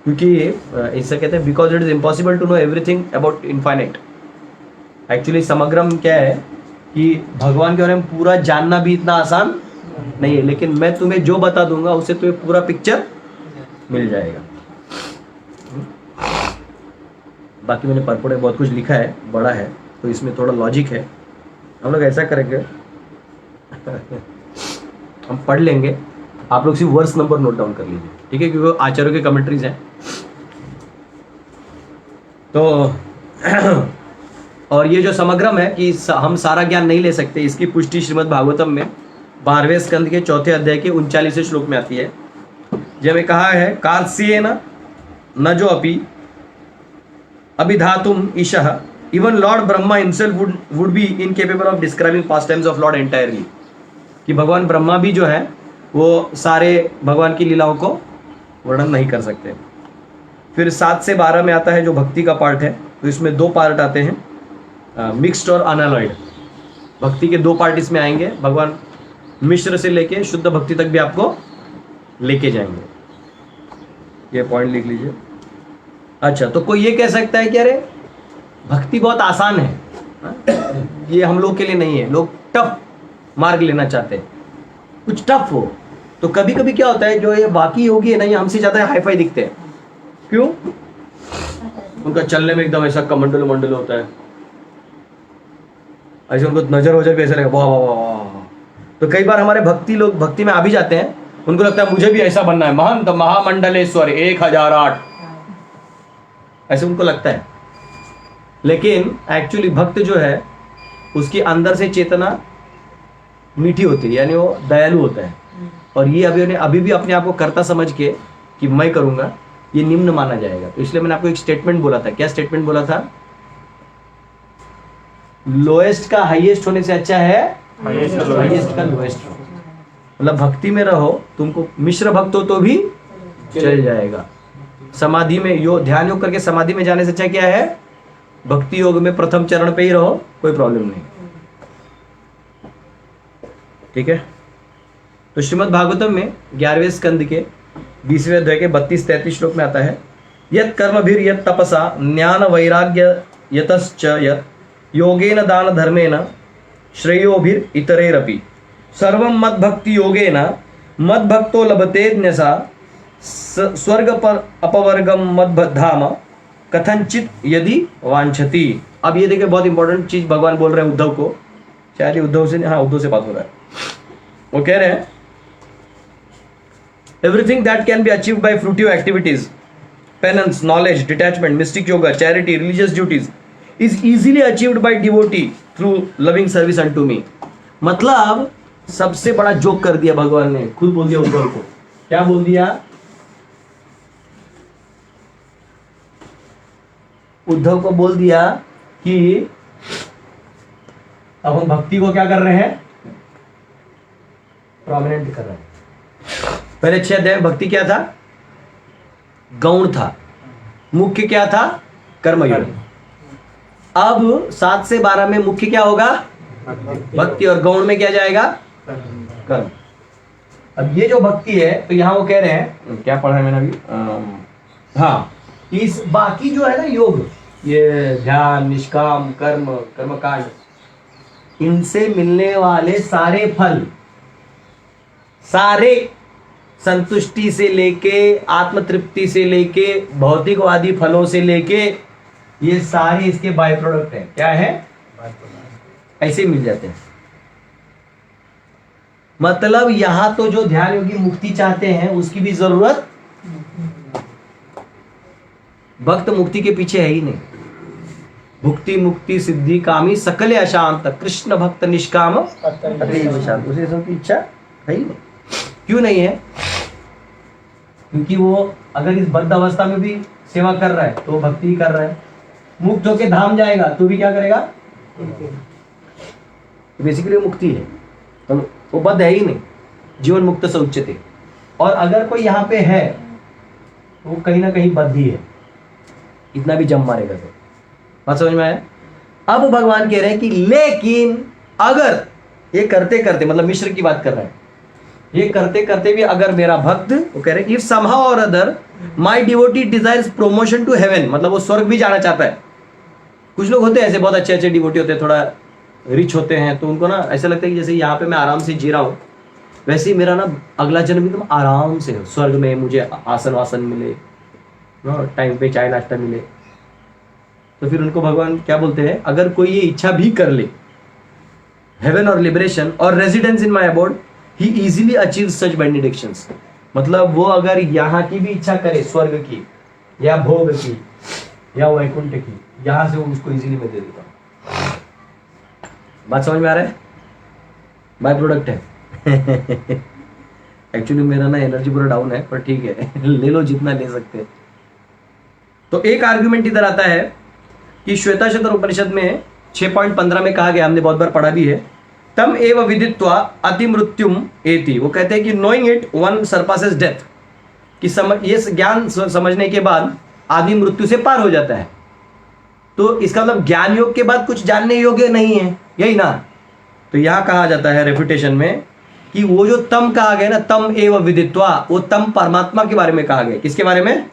क्योंकि ऐसा कहते हैं because it is impossible to know everything about infinite. Actually समग्रम क्या है कि भगवान के बारे में पूरा जानना भी इतना आसान नहीं है, लेकिन मैं तुम्हें जो बता दूंगा उससे तुम्हें पूरा पिक्चर मिल जाएगा। बाकी मैंने परपोट में बहुत कुछ लिखा है, बड़ा है, तो इसमें थोड़ा लॉजिक है। हम लोग ऐसा करेंगे हम पढ़ लेंगे, आप लोग सिर्फ वर्स नंबर नोट डाउन कर लीजिए। ठीक है, क्योंकि आचार्यों के कमेंट्रीज हैं। तो और ये जो समग्रम है कि हम सारा ज्ञान नहीं ले सकते, इसकी पुष्टि श्रीमद् भागवतम में 12वें स्कंद के 4थे अध्याय के 39वें श्लोक में आती है, जब कहा है कार्स्येन न जो अपि अभिधातुम ईशः, even lord Brahma himself would be incapable of describing pastimes of lord entirely. कि भगवान ब्रह्मा भी जो है वो सारे भगवान की लीलाओं को वर्णन नहीं कर सकते। फिर 7 से 12 में आता है जो भक्ति का पार्ट है, तो इसमें 2 पार्ट आते हैं, मिक्स्ड और अनलॉयड। भक्ति के 2 पार्ट इसमें आएंगे, भगवान मिश्र से लेके शुद्ध भक्ति तक भी आपको लेके जाएंगे। ये पॉइंट लिख लीजिए। अच्छा, तो कोई ये कह सकता है कि अरे भक्ति बहुत आसान है, ये हम लोग के लिए नहीं है, लोग टफ मार्ग लेना चाहते हैं, कुछ टफ हो। तो कभी कभी क्या होता है, जो ये बाकी योगी है ना, ये हमसे ज्यादा हाईफाई दिखते हैं। क्यों? उनका चलने में एकदम ऐसा कमंडल मंडल होता है, ऐसे उनको नजर हो जाए ऐसा लगेगा वाह वाह वाह वाह। तो कई बार हमारे लोग भक्ति में आ भी जाते हैं, उनको लगता है मुझे भी ऐसा बनना है, महंत महामंडलेश्वर 1008, ऐसे उनको लगता है। लेकिन एक्चुअली भक्त जो है उसकी अंदर से चेतना मीठी होती है, यानी वो दयालु होता है। और ये अभी भी अपने आप को कर्ता समझ के कि मैं करूंगा, ये निम्न माना जाएगा। तो इसलिए मैंने आपको एक स्टेटमेंट बोला था। क्या स्टेटमेंट बोला था? लोएस्ट का हाईएस्ट होने से अच्छा है हाईएस्ट का लोएस्ट हो। मतलब भक्ति में रहो, तुमको मिश्र भक्त हो तो भी चल जाएगा। समाधि में ध्यान योग करके समाधि में जाने से अच्छा क्या है, भक्ति योग में प्रथम चरण पे ही रहो, कोई प्रॉब्लम नहीं। ठीक है, तो श्रीमद् भागवतम में 11वें स्कंद के 20वें अध्याय के 32-33 श्लोक में आता है, यत् कर्मभिर यत् तपसा ज्ञान वैराग्य यतश्च यत् योगेन दान धर्मेण श्रेयोभिर इतरेरपि सर्वं मद्भक्ति योगेन मद्भक्तो लभते न्यसा स्वर्ग पर अपवर्गम मद्धाम कथनचित यदि वांछति। अब ये देखिए, बहुत इंपॉर्टेंट चीज भगवान बोल रहे हैं उद्धव को। शायद उद्धव से, हाँ उद्धव से बात हो रहा है। वो कह रहे हैं everything that can be achieved by fruitive activities, penance, knowledge, detachment, mystic yoga, charity, religious duties is easily achieved by devotee through loving service unto me. मतलब सबसे बड़ा जोक कर दिया भगवान ने, खुद बोल दिया उद्धव को। क्या बोल दिया? उद्धव को बोल दिया कि अब हम भक्ति को क्या कर रहे हैं, प्रोमिनेंट कर रहे हैं। पहले 6 अध्याय में भक्ति क्या था, गौण था, मुख्य क्या था, कर्मयोग। अब 7 से 12 में मुख्य क्या होगा, भक्ति, और गौण में क्या जाएगा, कर्म। अब ये जो भक्ति है, तो यहां वो कह रहे हैं, क्या पढ़ा है मैंने अभी, हाँ इस बाकी जो है ना योग, ये ध्यान, निष्काम कर्म, कर्मकांड, इनसे मिलने वाले सारे फल, सारे संतुष्टि से लेके आत्मतृप्ति से लेके भौतिकवादी फलों से लेके, ये सारे इसके बाय प्रोडक्ट हैं। क्या है? ऐसे मिल जाते हैं। मतलब यहां तो जो ध्यान योगी मुक्ति चाहते हैं उसकी भी जरूरत, भक्त मुक्ति के पीछे है ही नहीं। भुक्ति मुक्ति सिद्धि कामी सकले अशांत, कृष्ण भक्त निष्काम अतीव शांत, उसे सबकी इच्छा है ही नहीं। क्यों नहीं है? क्योंकि वो अगर इस बद्ध अवस्था में भी सेवा कर रहा है तो भक्ति ही कर रहा है। मुक्त होके धाम जाएगा तो भी क्या करेगा? बेसिकली मुक्ति है, तो वो बद्ध है ही नहीं, जीवन मुक्त से उच्चते। और अगर कोई यहाँ पे है तो वो कहीं ना कहीं बद्ध ही है, इतना भी जम मारेगा तो। बात समझ में आया? अब भगवान कह रहे हैं कि लेकिन अगर ये करते करते, मतलब मिश्र की बात कर रहे हैं, ये करते करते भी अगर मेरा भक्त, वो कह रहे हैं if somehow or other my devotee desires promotion to heaven, मतलब वो स्वर्ग भी जाना चाहता है। कुछ लोग होते हैं ऐसे, बहुत अच्छे अच्छे डिवोटी होते हैं, थोड़ा रिच होते हैं, तो उनको ना ऐसा लगता है कि जैसे यहाँ पे मैं आराम से जी रहा हूँ, वैसे ही मेरा ना अगला जन्म एकदम आराम से स्वर्ग में मुझे आसन वासन मिले, टाइम पे चाय नाश्ता मिले। तो फिर उनको भगवान क्या बोलते हैं, अगर कोई ये इच्छा भी कर ले हेवन और लिबरेशन और residence in my abode, he easily achieve such benedictions. मतलब वो अगर यहाँ की भी इच्छा करे, स्वर्ग की या भोग की या वैकुंठ की, यहाँ से वो उसको इजीली मैं दे देता हूँ। बात समझ में आ रहा है? बाय प्रोडक्ट है। एक्चुअली मेरा ना एनर्जी पूरा डाउन है, पर ठीक है, ले लो जितना ले सकते हैं। तो एक आर्ग्यूमेंट इधर आता है कि श्वेताश्वतर उपनिषद में 6.15 में कहा गया, हमने बहुत बार पढ़ा भी है, तम एव विदित्वा अति मृत्युम एति। वो कहते हैं कि knowing it one surpasses death, कि ये ज्ञान समझने के बाद आदमी मृत्यु से पार हो जाता है। तो इसका मतलब ज्ञान योग के बाद कुछ जानने योग्य नहीं है, यही ना? तो यहां कहा जाता है रेपुटेशन में कि वो जो तम कहा गया ना, तम एव विदित्वा, वो तम परमात्मा के बारे में कहा गया। किसके बारे में?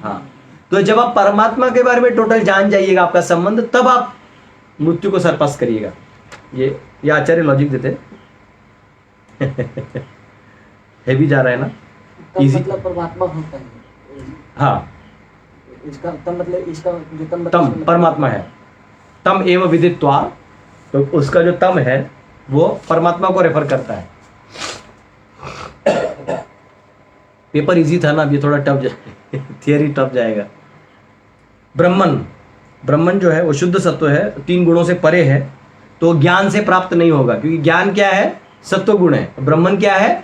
हाँ। तो जब आप परमात्मा के बारे में टोटल जान जाइएगा आपका संबंध, तब आप मृत्यु को सरपास करिएगा। ये आचार्य लॉजिक देते है भी जा रहा है ना, तम मतलब परमात्मा होता है। हाँ, इसका तम मतलब इसका जो तम परमात्मा है। तम एव विदित्वा, तो उसका जो तम है वो परमात्मा को रेफर करता है। पेपर इजी था ना, अब ये थोड़ा टफ थियरी टफ जाएगा। ब्रह्मन जो है वो शुद्ध सत्व है, 3 गुणों से परे है, तो ज्ञान से प्राप्त नहीं होगा, क्योंकि ज्ञान क्या है? सत्व गुण है। ब्रह्मन क्या है?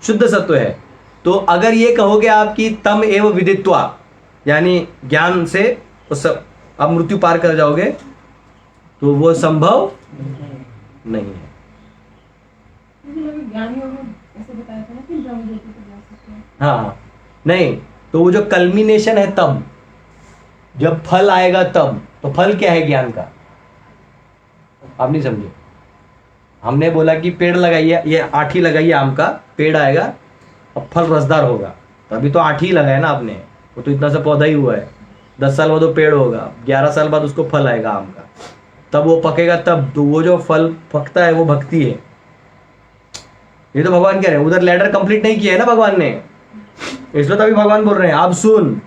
शुद्ध सत्व है। तो अगर ये कहोगे आप कि तम एव विदित्वा, यानी ज्ञान से आप मृत्यु पार कर जाओगे, तो वो संभव नहीं है। हाँ, नहीं, तो वो जो कल्मिनेशन है तब, जब फल आएगा तब, तो फल क्या है ज्ञान का? आप नहीं समझे। हमने बोला कि पेड़ लगाइए, ये आठी लगाइए, आम का पेड़ आएगा, अब फल रसदार होगा। तो अभी तो आठी लगाया ना आपने, वो तो इतना सा पौधा ही हुआ है। 10 साल बाद वो पेड़ होगा, 11 साल बाद उसको फल आएगा आम का, तब वो पकेगा तब। तो वो जो फल पकता है वो भक्ति है। ये तो भगवान कह रहे हैं, उधर लैडर कंप्लीट नहीं किया है ना भगवान ने, इसलिए तो अभी भगवान बोल रहे हैं अब सुन।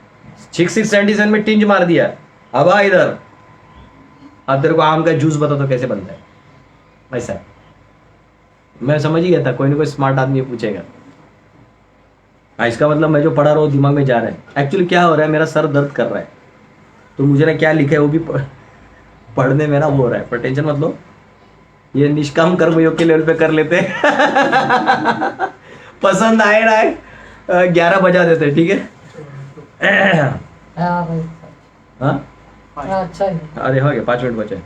677 में टिंज मार दिया, अब आ इधर, अब तेरे को आम का जूस बता तो कैसे बनता है। ऐसा मैं समझ ही गया था, कोई ना कोई स्मार्ट आदमी पूछेगा। इसका मतलब मैं जो पढ़ा रहा हूँ दिमाग में जा रहा है। एक्चुअली क्या हो रहा है, मेरा सर दर्द कर रहा है, तो मुझे ना क्या लिखा है वो भी पढ़ने में ना वो हो रहा है, पर टेंशन मत लो, ये निष्काम कर्मयोग के लेवल पे कर लेते हैं। पसंद आए ना आए, 11 बजा देते हैं, ठीक है। हाँ अच्छा है। अरे हो गया, 5 मिनट बचे।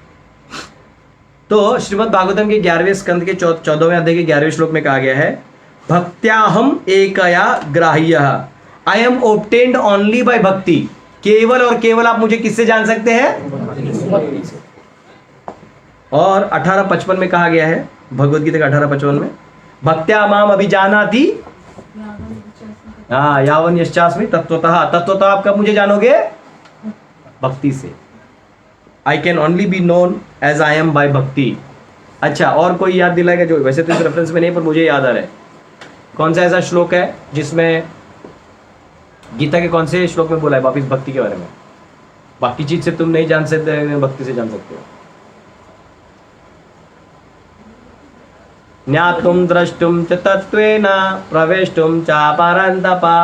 तो श्रीमद् भागवतम के 11वें स्कंद के 14वें अध्याय के 11वें श्लोक में कहा गया है, भक्त्याहम एकया ग्राह्य, I am obtained only by भक्ति। केवल और केवल आप मुझे किससे जान सकते हैं? और 18:55 में कहा गया है, भगवद गीता का 18:55 में, भक्त्या माम अभिजानाति हाँ, यावन यश्चास्मि तत्वतः, तत्वतः आप कब मुझे जानोगे? भक्ति से। I can only be known as I am by bhakti. अच्छा, और कोई याद दिलाएगा जो, वैसे तो इस रेफरेंस में नहीं पर मुझे याद आ रहा है, कौन सा ऐसा श्लोक है जिसमें गीता के कौन से श्लोक में बोला है वापिस भक्ति के बारे में? बाकी चीज से तुम नहीं जान सकते, भक्ति से जान सकते हो। ज्ञातुम द्रष्टुम च तत्वेन प्रवेष्टुम च परन्तपा।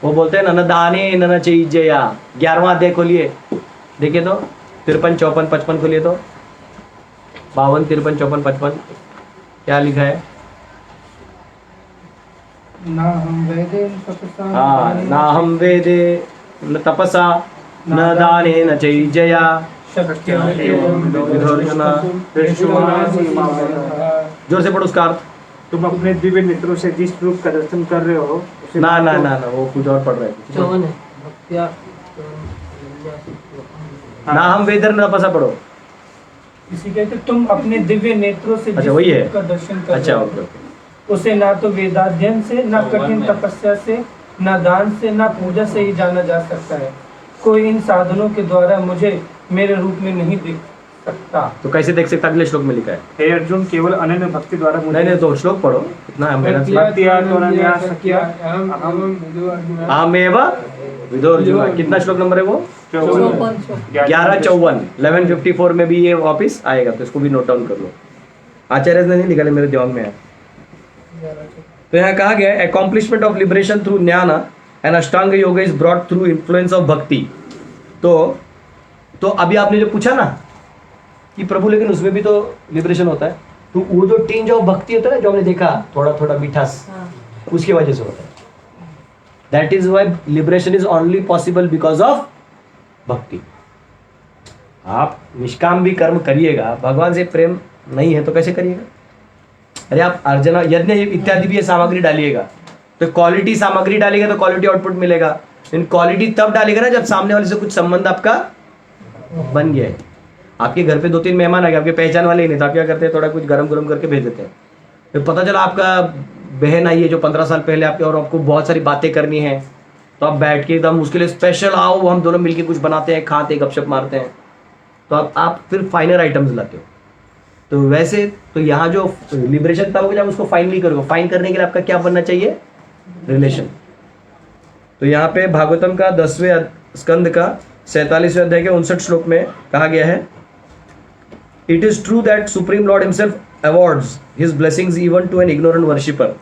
वो बोलते हैं न दाने न चीजया। 11वां अध्याय खोलिए, देखिए तो 53, 54, 55 खोलिए तो 52, 53, 54, 55 क्या लिखा है? ना हम वेदे तपसा हाँ, ना हम वेदे न तपसा न दाने न चैजया शक्य विधर्षणा। जोर से पढ़ो उसका अर्थ। तुम अपने दिव्य नेत्रों से जिस रूप का दर्शन कर रहे हो उसे ना ना ना ना, वो कुछ और पढ़ रहे हैं। 54 है। भक्त्या ना हम वेदर न तपसा पढ़ो। इसी कहते तुम अपने दिव्य नेत्रों से अच्छा, जिस वही है। रूप का दर्शन कर अच्छा, रहे हो, ओके ओके। उसे ना तो वेदाध्ययन से, ना कठिन तपस्या से, ना दान से, ना पूजा से ही जाना जा सकता है। कोई इन साधनों के द्वारा मुझे मेरे रूप में नहीं देख सकता। तो कैसे देख सकता? अगले श्लोक में लिखा है। हे अर्जुन, केवल अनन्य भक्ति द्वारा नहीं नहीं, तो श्लोक पढ़ो, इतना हम मेहनत से। आमेव विदोर्जुन। कितना श्लोक नंबर है वो? 1154, 1154 में भी ये वापिस आएगा, तो इसको भी नोट डाउन कर लो। आचार्य ने नहीं निकाले, मेरे दिमाग में है। तो यहाँ कहा गया है अकॉम्प्लिशमेंट ऑफ लिबरेशन थ्रू ज्ञान and Ashtanga yoga is brought through influence of भक्ति। तो अभी आपने जो पूछा ना कि प्रभु लेकिन उसमें भी तो लिबरेशन होता है, तो वो जो टिंज ऑफ भक्ति होता है ना, जो हमने देखा थोड़ा थोड़ा मिठास, उसकी वजह से होता है। That is why liberation is only possible because of bhakti. आप निष्काम भी कर्म करिएगा, भगवान से प्रेम नहीं है तो कैसे करिएगा? अरे आप अर्चना यज्ञ इत्यादि भी ये सामग्री डालिएगा, तो क्वालिटी सामग्री डालेगा तो क्वालिटी आउटपुट मिलेगा। इन क्वालिटी तब डालेगा ना जब सामने वाले से कुछ संबंध आपका बन गया है। आपके घर पे 2-3 मेहमान आ गए, आपके पहचान वाले ही नहीं, तो आप क्या करते हैं? थोड़ा कुछ गरम गरम करके भेज देते हैं। फिर पता चला आपका बहन आई है जो 15 साल पहले आपके, और आपको बहुत सारी बातें करनी है, तो आप बैठ के एकदम उसके लिए स्पेशल आओ, हम दोनों मिलके कुछ बनाते हैं, खाते हैं, गपशप मारते हैं, तो आप फिर फाइनर आइटम्स लाते हो। तो वैसे तो यहाँ जो लिबरेशन तब होगा जब उसको फाइन नहीं करोगे। फाइन करने के लिए आपका क्या बनना चाहिए? रिलेशन। तो यहाँ पे भागवतम का 10वें स्कंद का 47वें अध्याय के 59 श्लोक में कहा गया है, it is true that supreme lord himself awards his blessings even to an ignorant worshipper,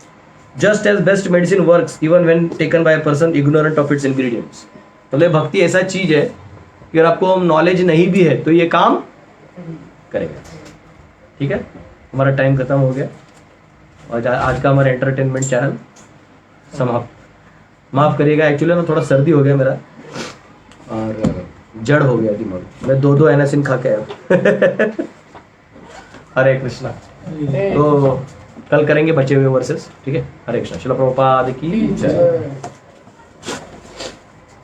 just as best medicine works even when taken by a person ignorant of its ingredients. तो भक्ति ऐसा चीज है कि अगर आपको नॉलेज नहीं भी है तो ये काम करेगा। ठीक है, हमारा टाइम खत्म हो गया और आज का हमारा एंटरटेनमेंट चैनल समाप्त। माफ करिएगा, एक्चुअली ना थोड़ा सर्दी हो गया मेरा और जड़ हो गया दिमाग, मैं 2 एनासिन खा के आया। हरे कृष्णा। तो कल करेंगे बचे हुए वर्सेस। ठीक है, हरे कृष्णा। श्रील प्रभुपाद की जय।